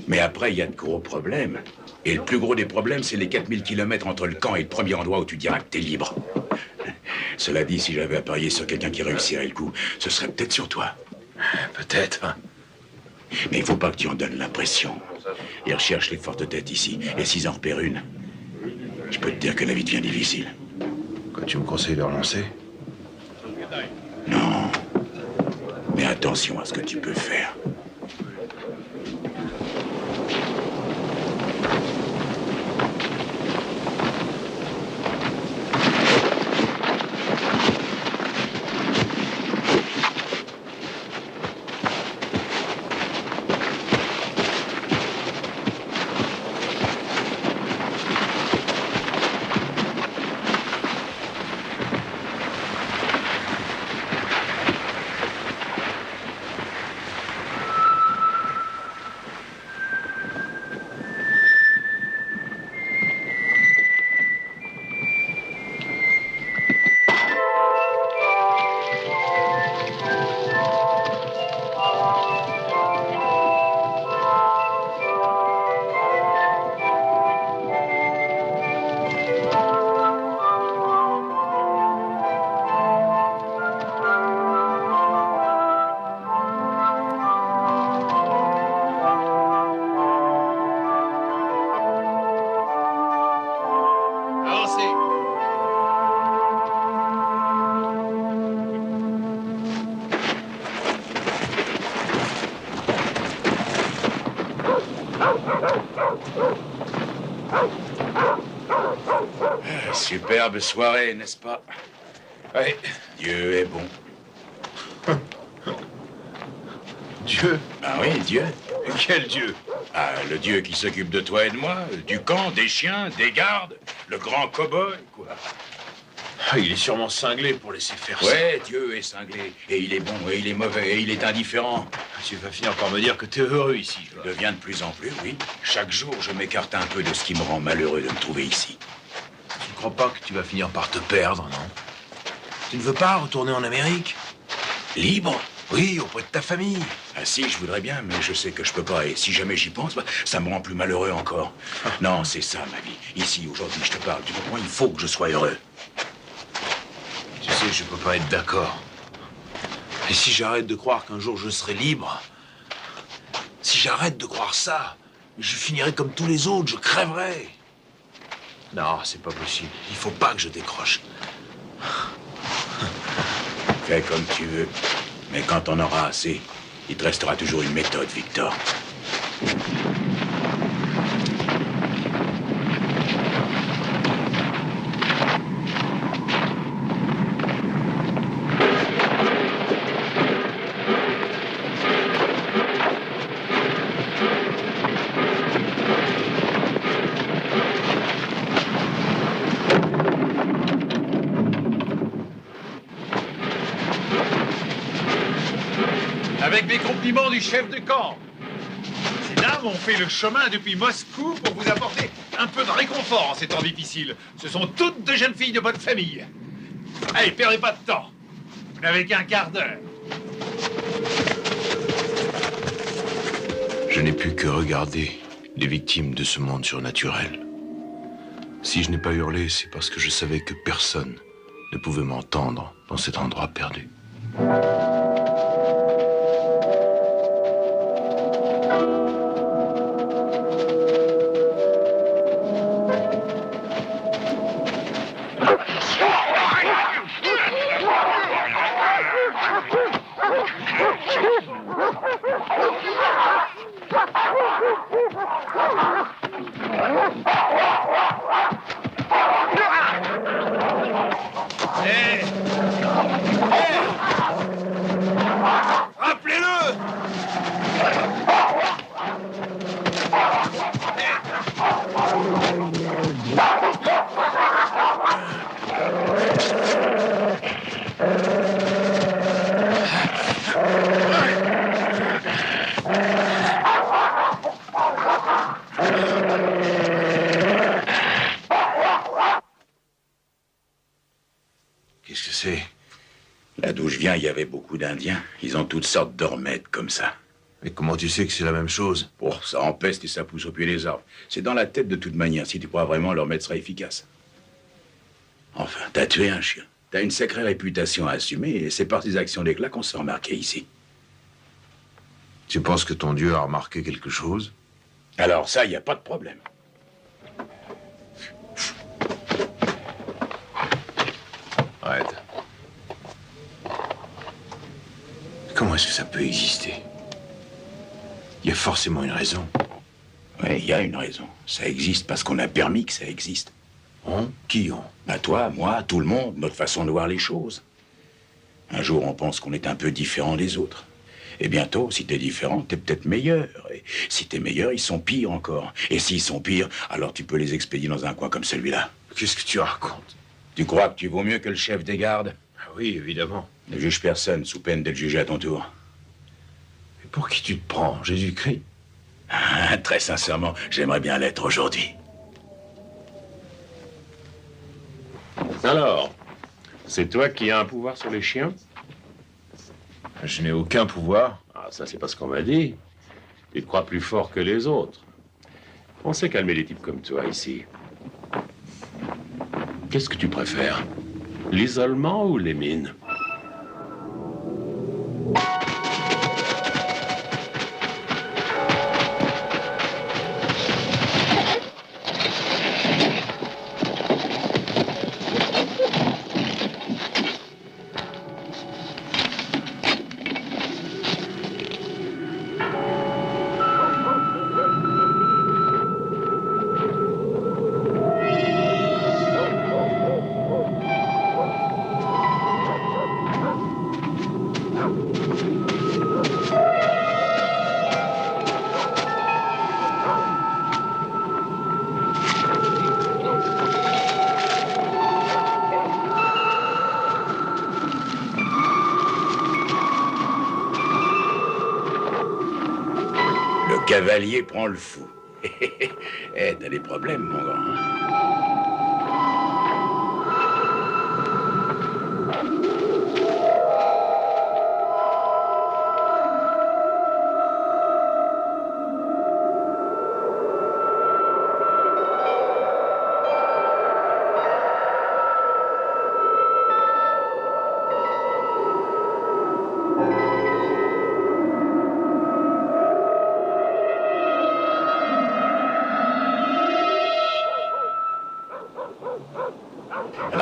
Mais après, il y a de gros problèmes. Et le plus gros des problèmes, c'est les 4000 kilomètres entre le camp et le premier endroit où tu diras que t'es libre. Cela dit, si j'avais à parier sur quelqu'un qui réussirait le coup, ce serait peut-être sur toi. Peut-être. Hein. Mais il faut pas que tu en donnes l'impression. Ils recherchent les fortes têtes ici. Et s'ils en repèrent une, je peux te dire que la vie devient difficile. Quoi, tu me conseilles de relancer? Non. Mais attention à ce que tu peux faire. Superbe soirée, n'est-ce pas? Oui. Dieu est bon. Dieu? Ah oui, Dieu. Quel Dieu? Ah, le Dieu qui s'occupe de toi et de moi, du camp, des chiens, des gardes, le grand cow-boy, quoi. Ah, il est sûrement cinglé pour laisser faire ça. Ouais, Dieu est cinglé. Et il est bon, et il est mauvais, et il est indifférent. Tu vas finir par me dire que t'es heureux ici. Je deviens de plus en plus, oui. Chaque jour, je m'écarte un peu de ce qui me rend malheureux de me trouver ici. Tu ne crois pas que tu vas finir par te perdre, non? Tu ne veux pas retourner en Amérique? Libre? Oui, auprès de ta famille. Ah si, je voudrais bien, mais je sais que je peux pas. Et si jamais j'y pense, bah, ça me rend plus malheureux encore. Non, c'est ça, ma vie. Ici, aujourd'hui, je te parle. Tu comprends? Il faut que je sois heureux. Tu sais, je peux pas être d'accord. Et si j'arrête de croire qu'un jour je serai libre, si j'arrête de croire ça, je finirai comme tous les autres, je crèverai. Non, c'est pas possible. Il faut pas que je décroche. Fais comme tu veux. Mais quand on aura assez, il te restera toujours une méthode, Victor. Avec mes compliments du chef de camp. Ces dames ont fait le chemin depuis Moscou pour vous apporter un peu de réconfort en ces temps difficiles. Ce sont toutes de jeunes filles de bonne famille. Allez, perdez pas de temps. Vous n'avez qu'un quart d'heure. Je n'ai pu que regarder les victimes de ce monde surnaturel. Si je n'ai pas hurlé, c'est parce que je savais que personne ne pouvait m'entendre dans cet endroit perdu. il y avait beaucoup d'Indiens. Ils ont toutes sortes d'ormettes comme ça. Mais comment tu sais que c'est la même chose? Oh, ça empeste et ça pousse au pied des arbres. C'est dans la tête de toute manière, si tu crois vraiment l'ormette sera efficace. Enfin, t'as tué un chien. T'as une sacrée réputation à assumer et c'est par tes actions d'éclat qu'on s'est remarqué ici. Tu penses que ton Dieu a remarqué quelque chose? Alors ça, il n'y a pas de problème. Arrête. Comment est-ce que ça peut exister? Il y a forcément une raison. Oui, il y a une raison. Ça existe parce qu'on a permis que ça existe. On? Qui on? Bah toi, moi, tout le monde, notre façon de voir les choses. Un jour, on pense qu'on est un peu différent des autres. Et bientôt, si t'es différent, t'es peut-être meilleur. Et si t'es meilleur, ils sont pires encore. Et s'ils sont pires, alors tu peux les expédier dans un coin comme celui-là. Qu'est-ce que tu racontes? Tu crois que tu vaux mieux que le chef des gardes? Ah oui, évidemment. Ne juge personne, sous peine d'être jugé à ton tour. Mais pour qui tu te prends? Jésus-Christ? Ah, très sincèrement, j'aimerais bien l'être aujourd'hui. Alors, c'est toi qui as un pouvoir sur les chiens? Je n'ai aucun pouvoir. Ah, ça, c'est pas ce qu'on m'a dit. Tu te crois plus fort que les autres. On sait calmer les types comme toi ici. Qu'est-ce que tu préfères? L'isolement ou les mines? Cavalier prend le fou. Eh, t'as des problèmes, mon grand.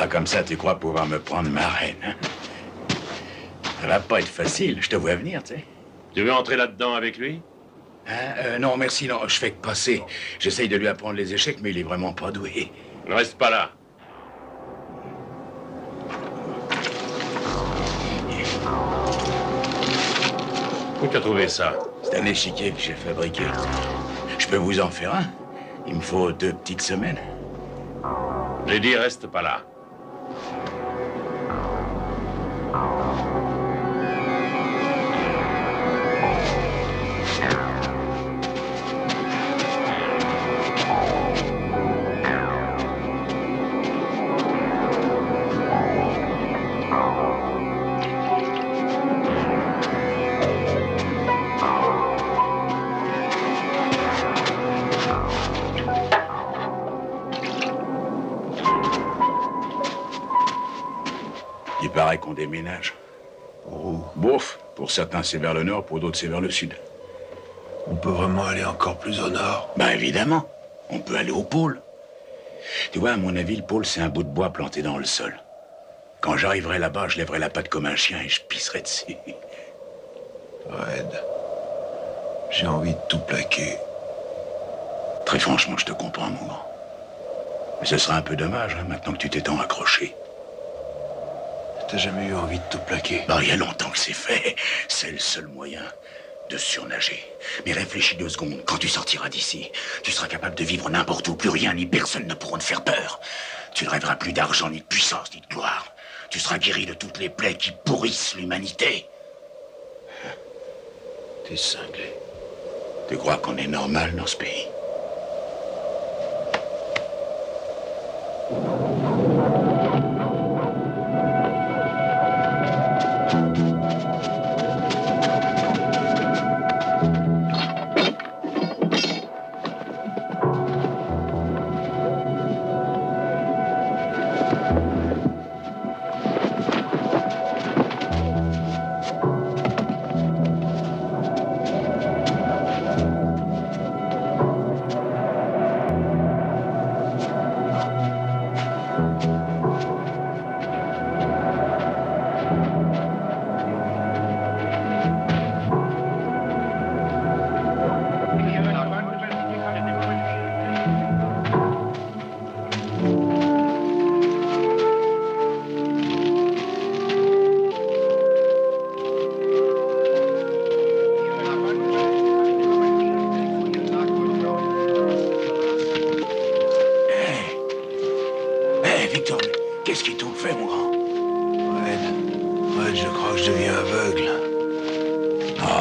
Comme ça, tu crois pouvoir me prendre ma reine, hein? Ça va pas être facile, je te vois venir, tu sais. Tu veux entrer là-dedans avec lui? Hein? Non, merci, non, je fais que passer. J'essaye de lui apprendre les échecs, mais il est vraiment pas doué. Ne reste pas là. Où tu as trouvé ça? C'est un échiquier que j'ai fabriqué. Je peux vous en faire un? Il me faut 2 petites semaines. J'ai dit, reste pas là. Il paraît qu'on déménage. Oh. Bouf, pour certains c'est vers le nord, pour d'autres c'est vers le sud. On peut vraiment aller encore plus au nord? Ben évidemment, on peut aller au pôle. Tu vois, à mon avis, le pôle c'est un bout de bois planté dans le sol. Quand j'arriverai là-bas, je lèverai la patte comme un chien et je pisserai dessus. Red, j'ai envie de tout plaquer. Très franchement, je te comprends, mon grand. Mais ce sera un peu dommage, hein, maintenant que tu t'es tant accroché. T'as jamais eu envie de tout plaquer? Ben, il y a longtemps que c'est fait. C'est le seul moyen de surnager. Mais réfléchis 2 secondes. Quand tu sortiras d'ici, tu seras capable de vivre n'importe où. Plus rien ni personne ne pourront te faire peur. Tu ne rêveras plus d'argent, ni de puissance, ni de gloire. Tu seras guéri de toutes les plaies qui pourrissent l'humanité. T'es cinglé. Tu crois qu'on est normal dans ce pays?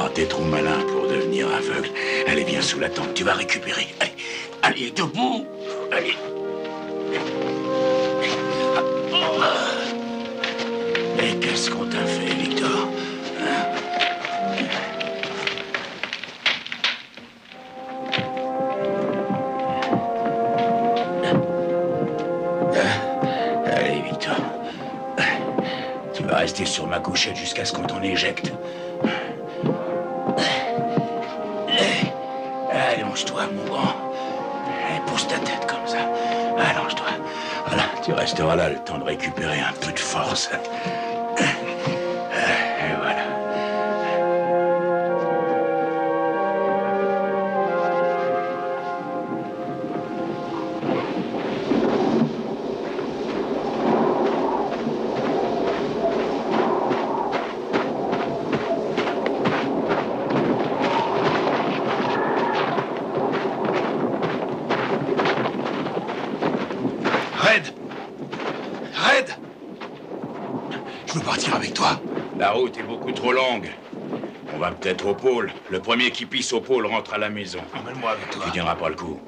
Ah, t'es trop malin pour devenir aveugle. Allez, viens sous la tente, tu vas récupérer. Allez, allez, debout. Allez. Mais qu'est-ce qu'on t'a fait, Victor? Allez, Victor. Tu vas rester sur ma couchette jusqu'à ce qu'on t'en éjecte. Allonge-toi, mon grand. Pousse ta tête comme ça. Allonge-toi. Voilà, tu resteras là le temps de récupérer un peu de force. Et voilà. La route est beaucoup trop longue. On va peut-être au pôle. Le premier qui pisse au pôle rentre à la maison. Emmène-moi avec toi. Tu tiendras pas le coup.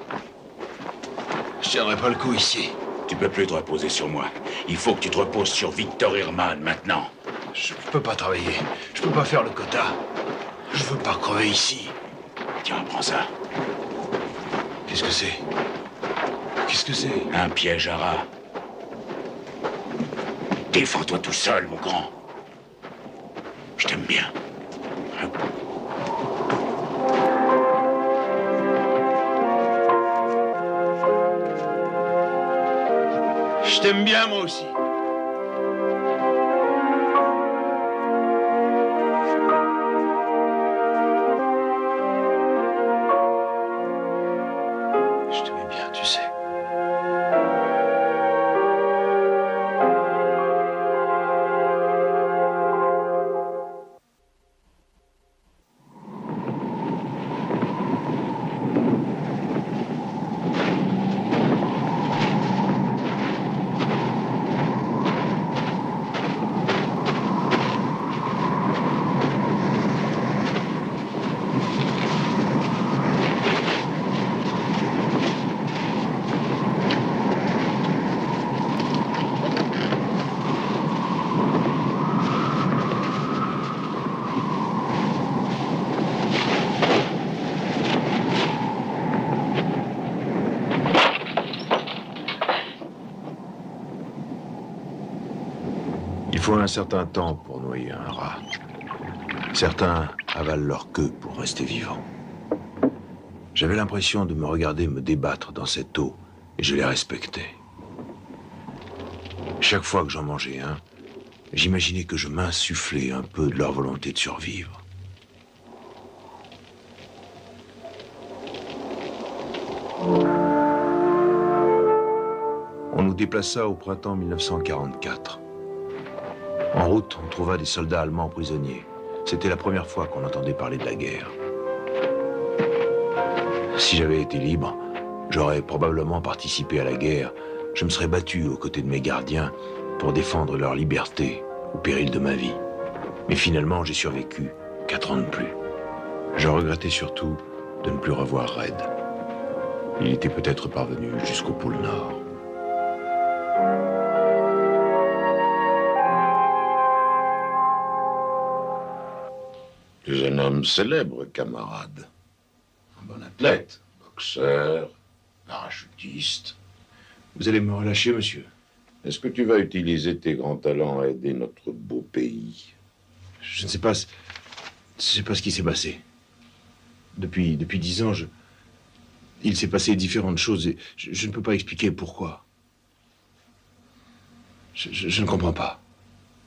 Je tiendrai pas le coup ici. Tu peux plus te reposer sur moi. Il faut que tu te reposes sur Victor Herman maintenant. Je peux pas travailler. Je peux pas faire le quota. Je veux pas crever ici. Tiens, prends ça. Qu'est-ce que c'est? Qu'est-ce que c'est? Un piège à rats. Défends-toi tout seul, mon grand. Je t'aime bien. Je t'aime bien, moi aussi. Je t'aimais bien, tu sais. Il faut un certain temps pour noyer un rat. Certains avalent leur queue pour rester vivants. J'avais l'impression de me regarder me débattre dans cette eau, et je les respectais. Chaque fois que j'en mangeais un, j'imaginais que je m'insufflais un peu de leur volonté de survivre. On nous déplaça au printemps 1944. En route, on trouva des soldats allemands prisonniers. C'était la première fois qu'on entendait parler de la guerre. Si j'avais été libre, j'aurais probablement participé à la guerre. Je me serais battu aux côtés de mes gardiens pour défendre leur liberté au péril de ma vie. Mais finalement, j'ai survécu 4 ans de plus. Je regrettais surtout de ne plus revoir Red. Il était peut-être parvenu jusqu'au pôle Nord. Tu es un homme célèbre, camarade. Un bon athlète, boxeur, parachutiste. Vous allez me relâcher, monsieur? Est-ce que tu vas utiliser tes grands talents à aider notre beau pays? Je ne sais pas... ce qui s'est passé. Depuis 10 ans, il s'est passé différentes choses et je ne peux pas expliquer pourquoi. Je ne comprends pas.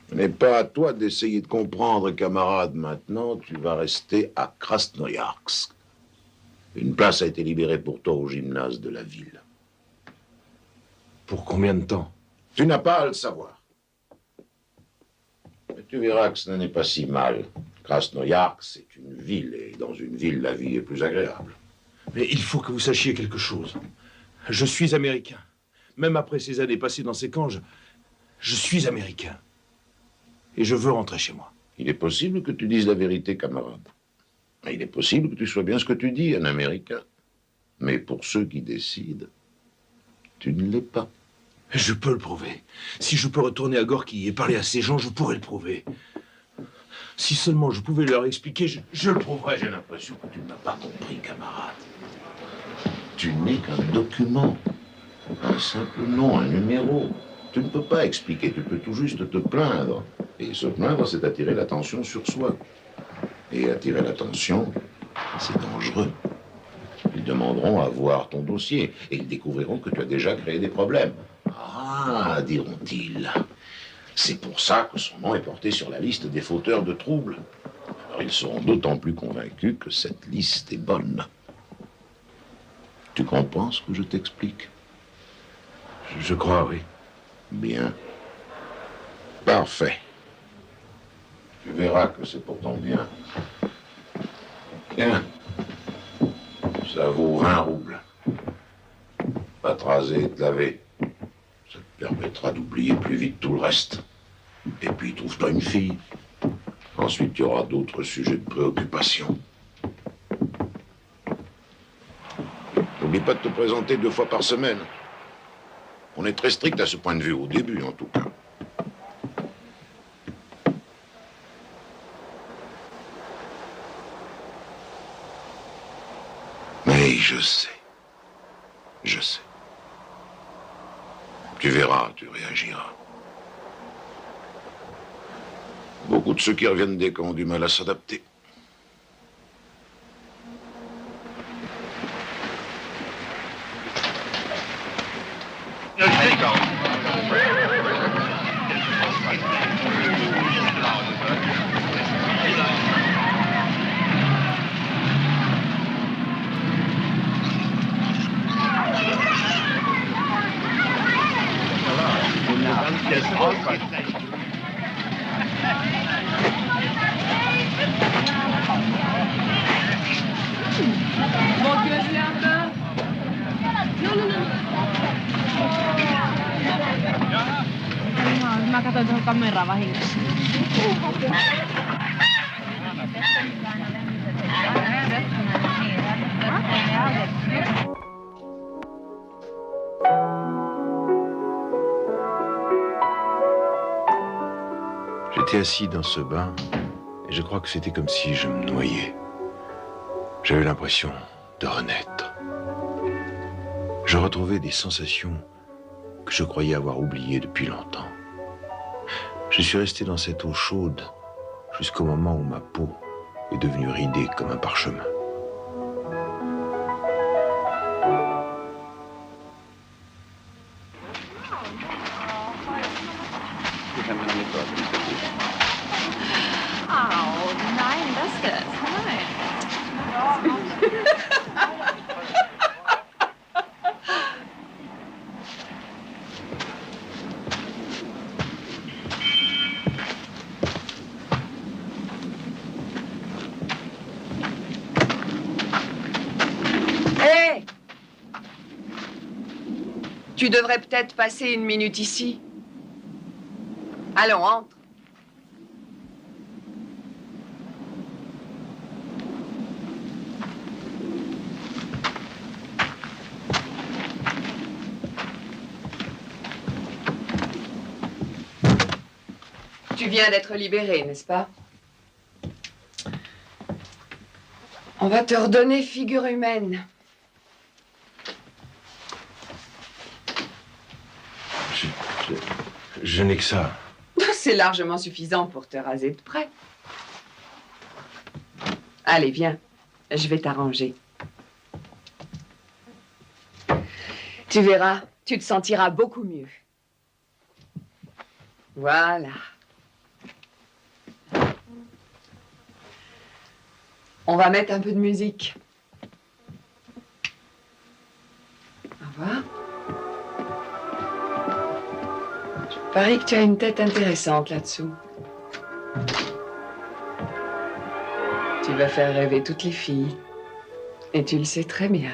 Ce n'est pas à toi d'essayer de comprendre, camarade. Maintenant, tu vas rester à Krasnoïarsk. Une place a été libérée pour toi au gymnase de la ville. Pour combien de temps? Tu n'as pas à le savoir. Mais tu verras que ce n'est pas si mal. Krasnoïarsk, c'est une ville, et dans une ville, la vie est plus agréable. Mais il faut que vous sachiez quelque chose. Je suis américain. Même après ces années passées dans ces camps, je suis américain. Et je veux rentrer chez moi. Il est possible que tu dises la vérité, camarade. Il est possible que tu sois bien ce que tu dis, un Américain. Mais pour ceux qui décident, tu ne l'es pas. Je peux le prouver. Si je peux retourner à Gorky et parler à ces gens, je pourrais le prouver. Si seulement je pouvais leur expliquer, je le prouverais. J'ai l'impression que tu ne m'as pas compris, camarade. Tu n'es qu'un document. Un simple nom, un numéro. Tu ne peux pas expliquer, tu peux tout juste te plaindre. Et se plaindre, c'est attirer l'attention sur soi. Et attirer l'attention, c'est dangereux. Ils demanderont à voir ton dossier et ils découvriront que tu as déjà créé des problèmes. Ah, diront-ils. C'est pour ça que son nom est porté sur la liste des fauteurs de troubles. Alors ils seront d'autant plus convaincus que cette liste est bonne. Tu comprends ce que je t'explique? Je crois, oui. Bien. Parfait. Tu verras que c'est pour ton bien. Tiens. Ça vaut 20 roubles. Va te raser et te laver. Ça te permettra d'oublier plus vite tout le reste. Et puis trouve-toi une fille. Ensuite, tu auras d'autres sujets de préoccupation. N'oublie pas de te présenter 2 fois par semaine. On est très strict à ce point de vue, au début en tout cas. Mais je sais. Je sais. Tu verras, tu réagiras. Beaucoup de ceux qui reviennent des camps ont du mal à s'adapter. Mä katsoin tuohon kameraan vahingossa. J'étais assis dans ce bain et je crois que c'était comme si je me noyais. J'avais l'impression de renaître. Je retrouvais des sensations que je croyais avoir oubliées depuis longtemps. Je suis resté dans cette eau chaude jusqu'au moment où ma peau est devenue ridée comme un parchemin. Oh, nein, das ist. Nein. Hé! Tu devrais peut-être passer une minute ici. Allons, entre. Tu viens d'être libéré, n'est-ce pas? On va te redonner figure humaine. Je n'ai que ça. C'est largement suffisant pour te raser de près. Allez, viens. Je vais t'arranger. Tu verras, tu te sentiras beaucoup mieux. Voilà. On va mettre un peu de musique. Au revoir. Je parie que tu as une tête intéressante là-dessous. Tu vas faire rêver toutes les filles. Et tu le sais très bien.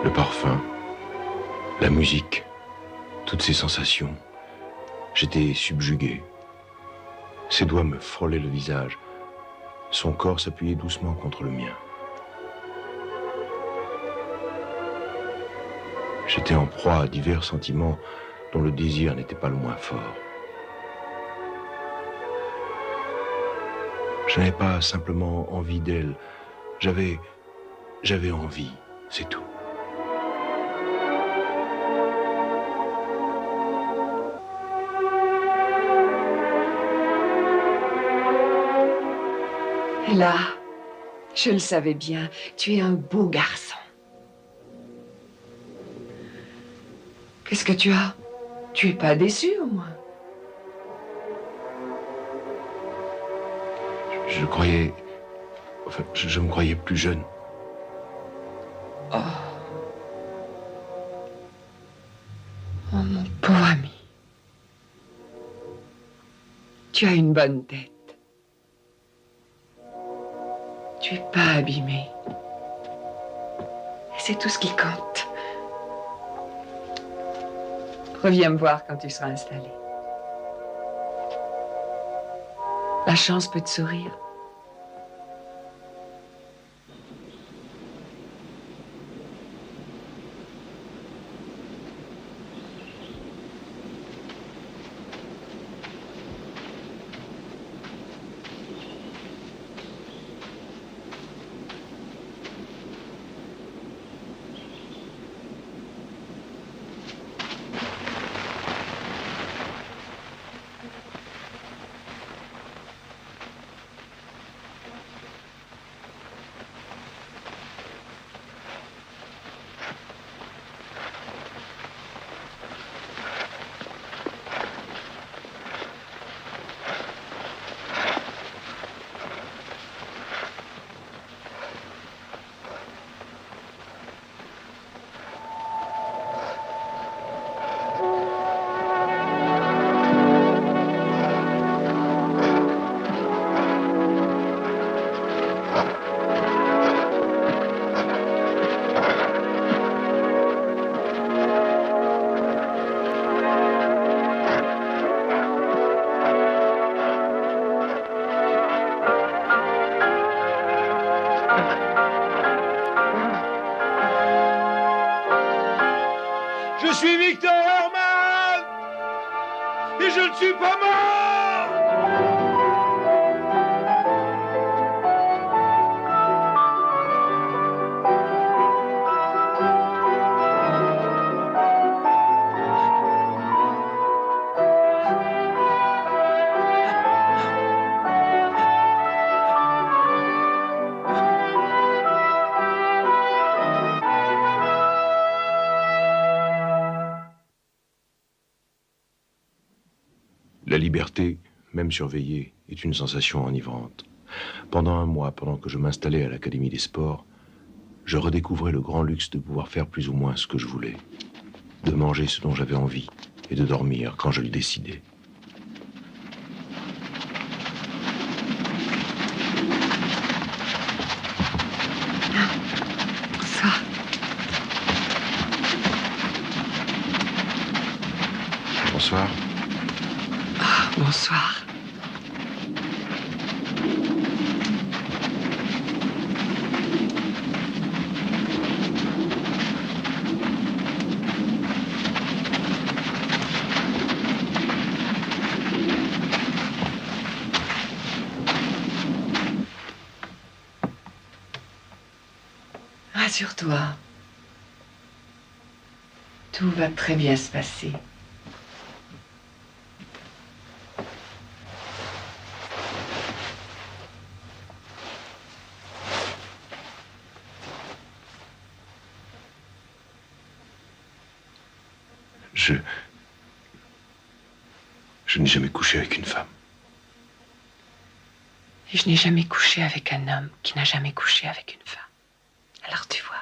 Le parfum, la musique, toutes ces sensations. J'étais subjugué. Ses doigts me frôlaient le visage. Son corps s'appuyait doucement contre le mien. J'étais en proie à divers sentiments dont le désir n'était pas le moins fort. Je n'avais pas simplement envie d'elle, j'avais envie, c'est tout. Et là, je le savais bien, tu es un beau garçon. Qu'est-ce que tu as? Tu es pas déçu, au moins? Je croyais... Enfin, je me croyais plus jeune. Oh. Oh, mon pauvre ami. Tu as une bonne tête. Tu es pas abîmé. Et c'est tout ce qui compte. Reviens me voir quand tu seras installé. La chance peut te sourire. Je suis Victor Herman et je ne suis pas mort. La liberté, même surveillée, est une sensation enivrante. Pendant un mois, pendant que je m'installais à l'Académie des Sports, je redécouvrais le grand luxe de pouvoir faire plus ou moins ce que je voulais, de manger ce dont j'avais envie et de dormir quand je le décidais. Bonsoir. Bonsoir. Bonsoir. Rassure-toi. Tout va très bien se passer. Je n'ai jamais couché avec une femme. Et je n'ai jamais couché avec un homme qui n'a jamais couché avec une femme. Alors tu vois,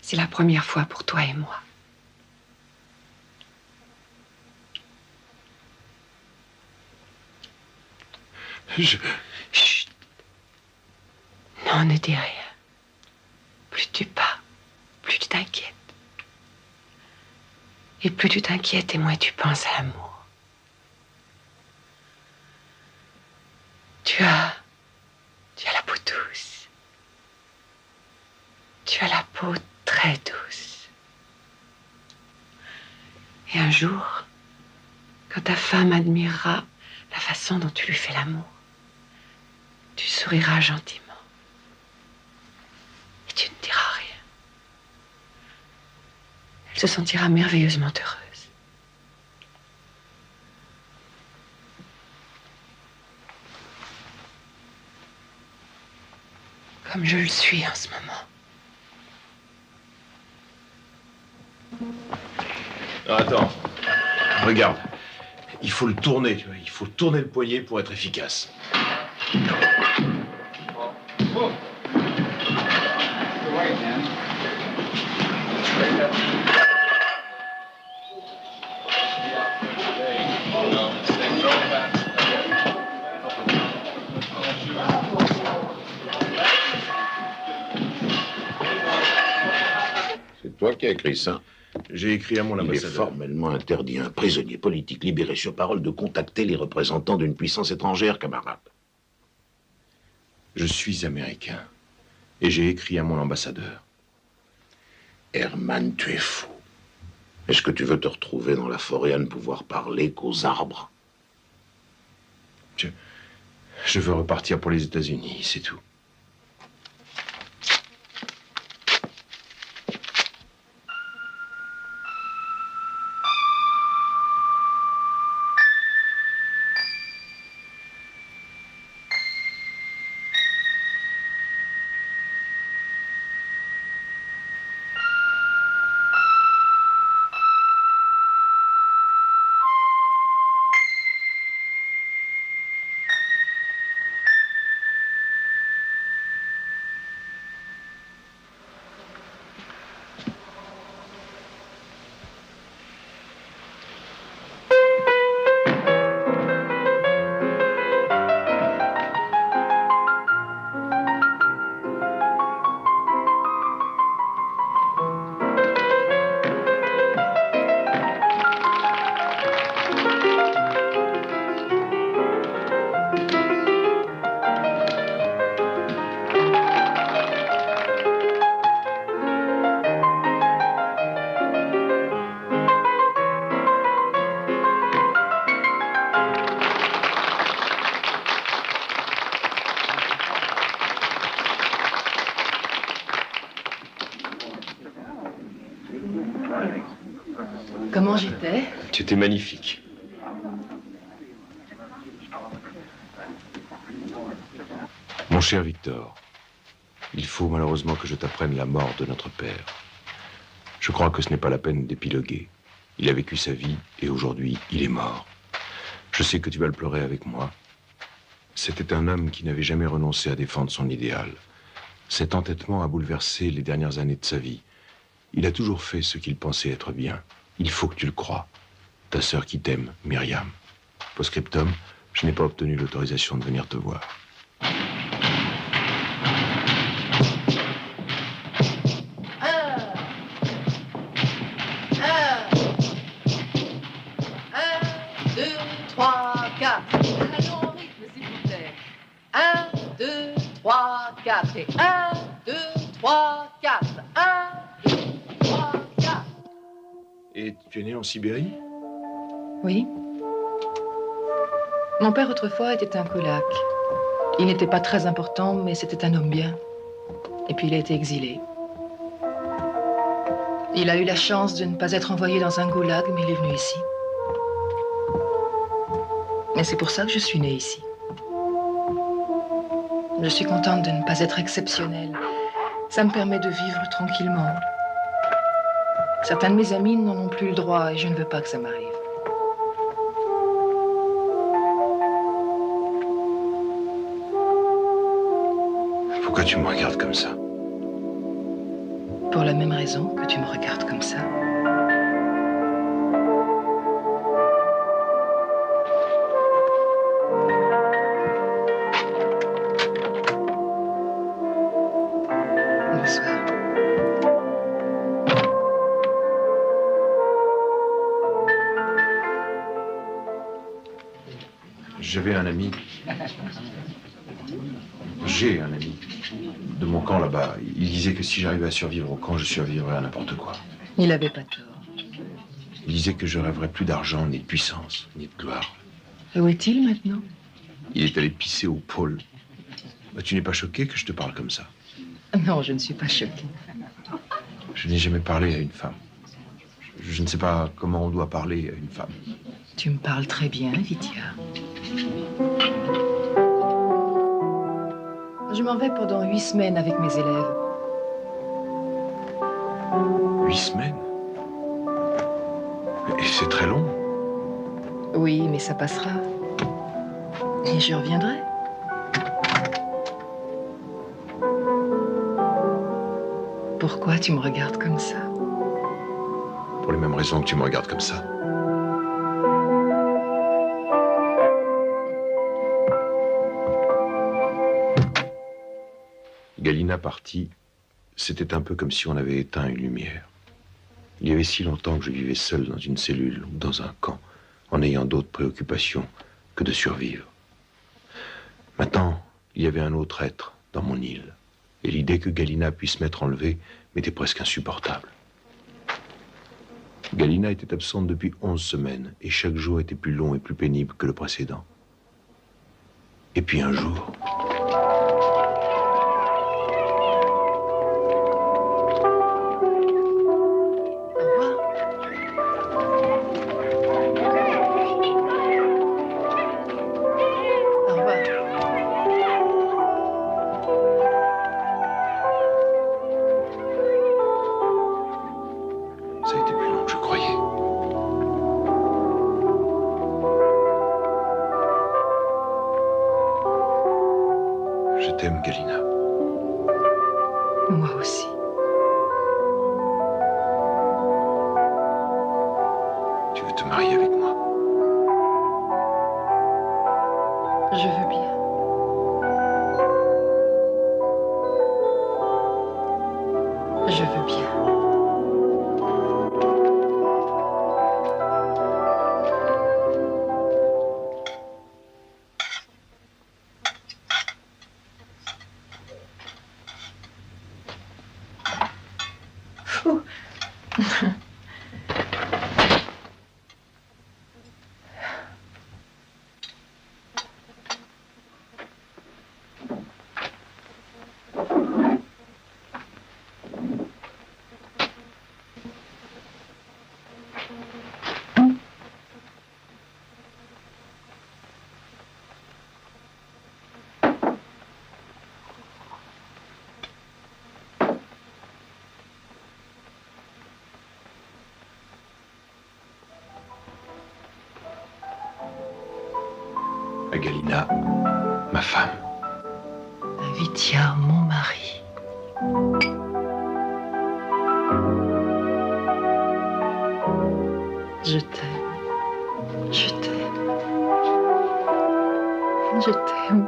c'est la première fois pour toi et moi. Chut. Non, ne dis rien. Plus tu parles, t'inquiètes. Et plus tu t'inquiètes, et moins tu penses à l'amour. Tu as la peau douce. Tu as la peau très douce. Et un jour, quand ta femme admirera la façon dont tu lui fais l'amour, tu souriras gentiment. Et tu ne diras rien. Elle se sentira merveilleusement heureuse. Comme je le suis en ce moment. Non, attends. Regarde. Il faut le tourner, tu vois. Il faut tourner le poignet pour être efficace. C'est toi qui as écrit ça? J'ai écrit à mon ambassadeur. Il est formellement interdit à un prisonnier politique libéré sur parole de contacter les représentants d'une puissance étrangère, camarade. Je suis américain. Et j'ai écrit à mon ambassadeur. Herman, tu es fou. Est-ce que tu veux te retrouver dans la forêt à ne pouvoir parler qu'aux arbres? Je veux repartir pour les États-Unis, c'est tout. Comment j'étais? Tu étais magnifique. Mon cher Victor, il faut malheureusement que je t'apprenne la mort de notre père. Je crois que ce n'est pas la peine d'épiloguer. Il a vécu sa vie et aujourd'hui, il est mort. Je sais que tu vas le pleurer avec moi. C'était un homme qui n'avait jamais renoncé à défendre son idéal. Cet entêtement a bouleversé les dernières années de sa vie. Il a toujours fait ce qu'il pensait être bien. Il faut que tu le crois. Ta sœur qui t'aime, Myriam. Post-scriptum, je n'ai pas obtenu l'autorisation de venir te voir. Et 1, 2, 3, 4. 1, 2, 3, 4. Et tu es né en Sibérie? Oui. Mon père, autrefois, était un Kolak. Il n'était pas très important, mais c'était un homme bien. Et puis il a été exilé. Il a eu la chance de ne pas être envoyé dans un goulag, mais il est venu ici. Et c'est pour ça que je suis née ici. Je suis contente de ne pas être exceptionnelle. Ça me permet de vivre tranquillement. Certains de mes amis n'en ont plus le droit et je ne veux pas que ça m'arrive. Pourquoi tu me regardes comme ça? Pour la même raison que tu me regardes comme ça. Bonsoir. J'avais un ami. J'ai un ami. De mon camp là-bas. Il disait que si j'arrivais à survivre au camp, je survivrais à n'importe quoi. Il avait pas tort. Il disait que je rêverais plus d'argent, ni de puissance, ni de gloire. Et où est-il maintenant? Il est allé pisser au pôle. Bah, tu n'es pas choqué que je te parle comme ça? Non, je ne suis pas choquée. Je n'ai jamais parlé à une femme. Je ne sais pas comment on doit parler à une femme. Tu me parles très bien, Vitia. Je m'en vais pendant 8 semaines avec mes élèves. 8 semaines? Et c'est très long. Oui, mais ça passera. Et je reviendrai. Pourquoi tu me regardes comme ça? Pour les mêmes raisons que tu me regardes comme ça. Galina partie, c'était un peu comme si on avait éteint une lumière. Il y avait si longtemps que je vivais seul dans une cellule ou dans un camp, en n'ayant d'autres préoccupations que de survivre. Maintenant, il y avait un autre être dans mon île, et l'idée que Galina puisse m'être enlevée m'était presque insupportable. Galina était absente depuis 11 semaines, et chaque jour était plus long et plus pénible que le précédent. Et puis un jour... Galina. Moi aussi. Tu veux te marier avec moi? Je veux bien. Je veux bien. À Galina, ma femme. À Vitia, mon mari. Je t'aime. Je t'aime. Je t'aime.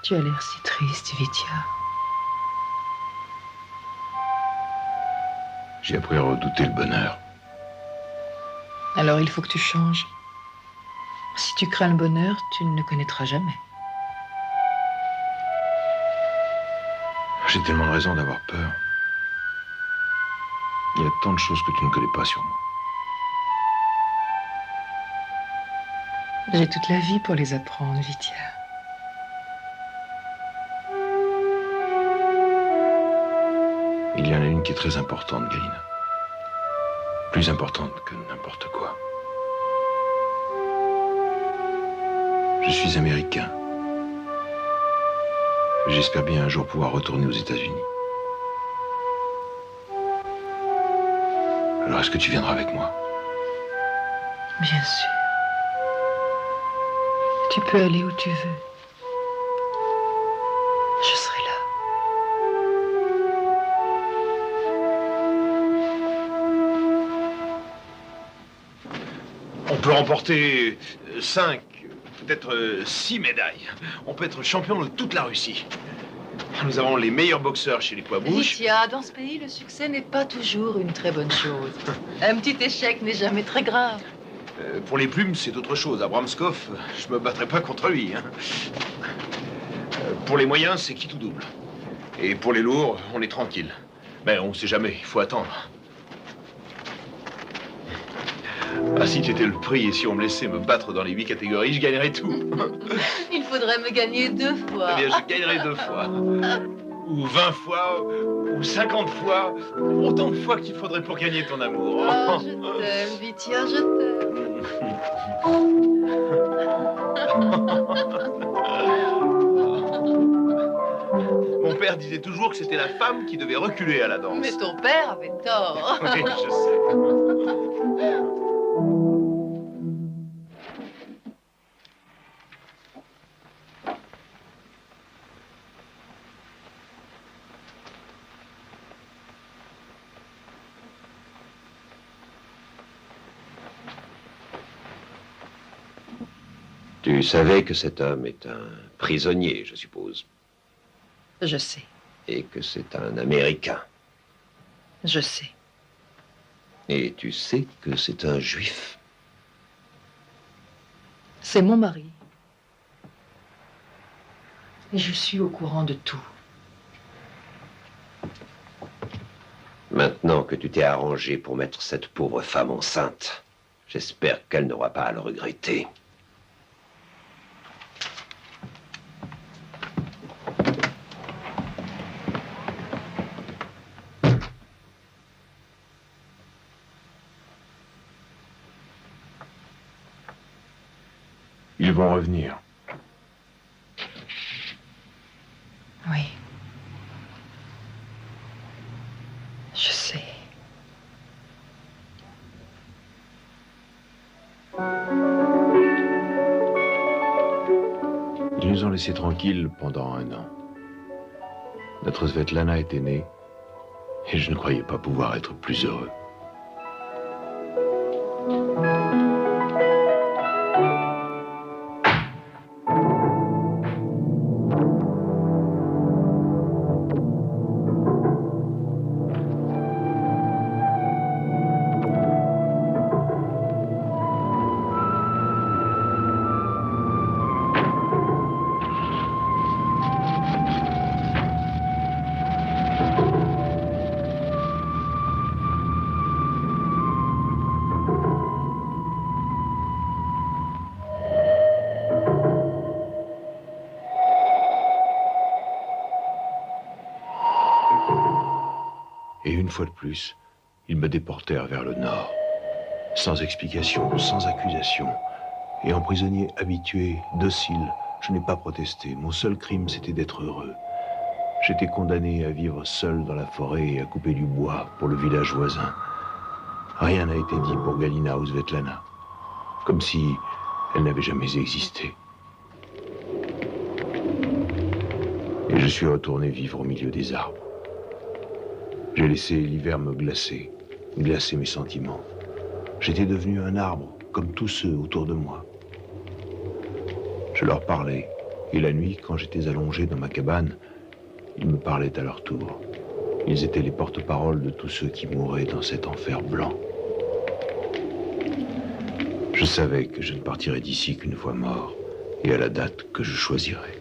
Tu as l'air si triste, Vitia. J'ai appris à redouter le bonheur. Alors il faut que tu changes. Si tu crains le bonheur, tu ne le connaîtras jamais. J'ai tellement de raisons d'avoir peur. Il y a tant de choses que tu ne connais pas sur moi. J'ai toute la vie pour les apprendre, Vitia. Il y en a une qui est très importante, Galina. Plus importante que n'importe quoi. Je suis américain. J'espère bien un jour pouvoir retourner aux États-Unis. Alors est-ce que tu viendras avec moi? Bien sûr. Tu peux aller où tu veux. Je serai là. On peut remporter 5, peut-être 6 médailles. On peut être champion de toute la Russie. Nous avons les meilleurs boxeurs chez les poids-bouches. Vitia, dans ce pays, le succès n'est pas toujours une très bonne chose. Un petit échec n'est jamais très grave. Pour les plumes, c'est autre chose. Abramskov, je me battrai pas contre lui. Hein. Pour les moyens, c'est quitte ou double. Et pour les lourds, on est tranquille. Mais on sait jamais, il faut attendre. Ah, si t'étais le prix et si on me laissait me battre dans les 8 catégories, je gagnerais tout. Il faudrait me gagner 2 fois. Eh bien, je gagnerais 2 fois. Ou 20 fois, ou 50 fois. Autant de fois qu'il faudrait pour gagner ton amour. Oh, je t'aime, Vitia, je t'aime. Mon père disait toujours que c'était la femme qui devait reculer à la danse. Mais ton père avait tort. Oui, je sais. Tu savais que cet homme est un prisonnier, je suppose. Je sais. Et que c'est un Américain. Je sais. Et tu sais que c'est un Juif. C'est mon mari. Et je suis au courant de tout. Maintenant que tu t'es arrangé pour mettre cette pauvre femme enceinte, j'espère qu'elle n'aura pas à le regretter. Ils vont revenir. Oui. Je sais. Ils nous ont laissés tranquilles pendant 1 an. Notre Svetlana était née et je ne croyais pas pouvoir être plus heureux. Et une fois de plus, ils me déportèrent vers le nord, sans explication, sans accusation. Et en prisonnier habitué, docile, je n'ai pas protesté. Mon seul crime, c'était d'être heureux. J'étais condamné à vivre seul dans la forêt et à couper du bois pour le village voisin. Rien n'a été dit pour Galina ou Svetlana, comme si elle n'avait jamais existé. Et je suis retourné vivre au milieu des arbres. J'ai laissé l'hiver me glacer mes sentiments. J'étais devenu un arbre, comme tous ceux autour de moi. Je leur parlais, et la nuit, quand j'étais allongé dans ma cabane, ils me parlaient à leur tour. Ils étaient les porte-paroles de tous ceux qui mouraient dans cet enfer blanc. Je savais que je ne partirais d'ici qu'une fois mort, et à la date que je choisirais.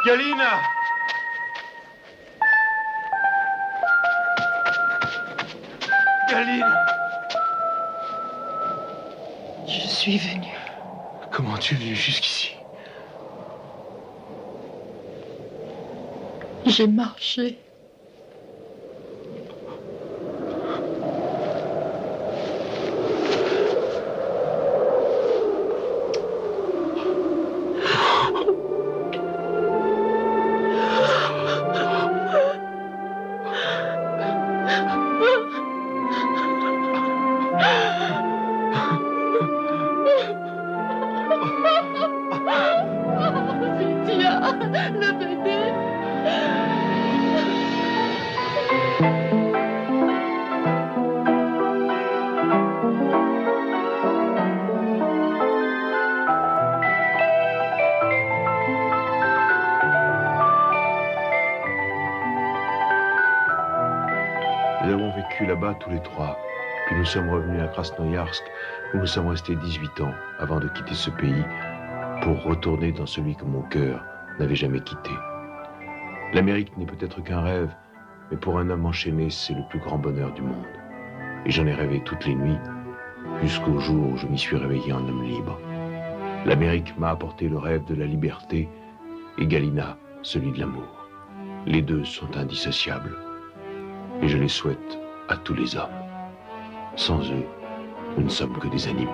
Galina! Galina! Je suis venue. Comment tu es venue jusqu'ici? J'ai marché. Nous avons vécu là-bas tous les trois, puis nous sommes revenus à Krasnoïarsk, où nous sommes restés 18 ans avant de quitter ce pays pour retourner dans celui que mon cœur n'avait jamais quitté. L'Amérique n'est peut-être qu'un rêve, mais pour un homme enchaîné, c'est le plus grand bonheur du monde. Et j'en ai rêvé toutes les nuits, jusqu'au jour où je m'y suis réveillé en homme libre. L'Amérique m'a apporté le rêve de la liberté et Galina, celui de l'amour. Les deux sont indissociables. Et je les souhaite à tous les hommes. Sans eux, nous ne sommes que des animaux.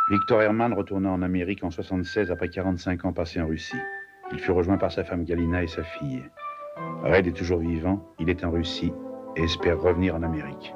Victor Hermann retourna en Amérique en 1976 après 45 ans passés en Russie. Il fut rejoint par sa femme Galina et sa fille. Red est toujours vivant, il est en Russie et espère revenir en Amérique.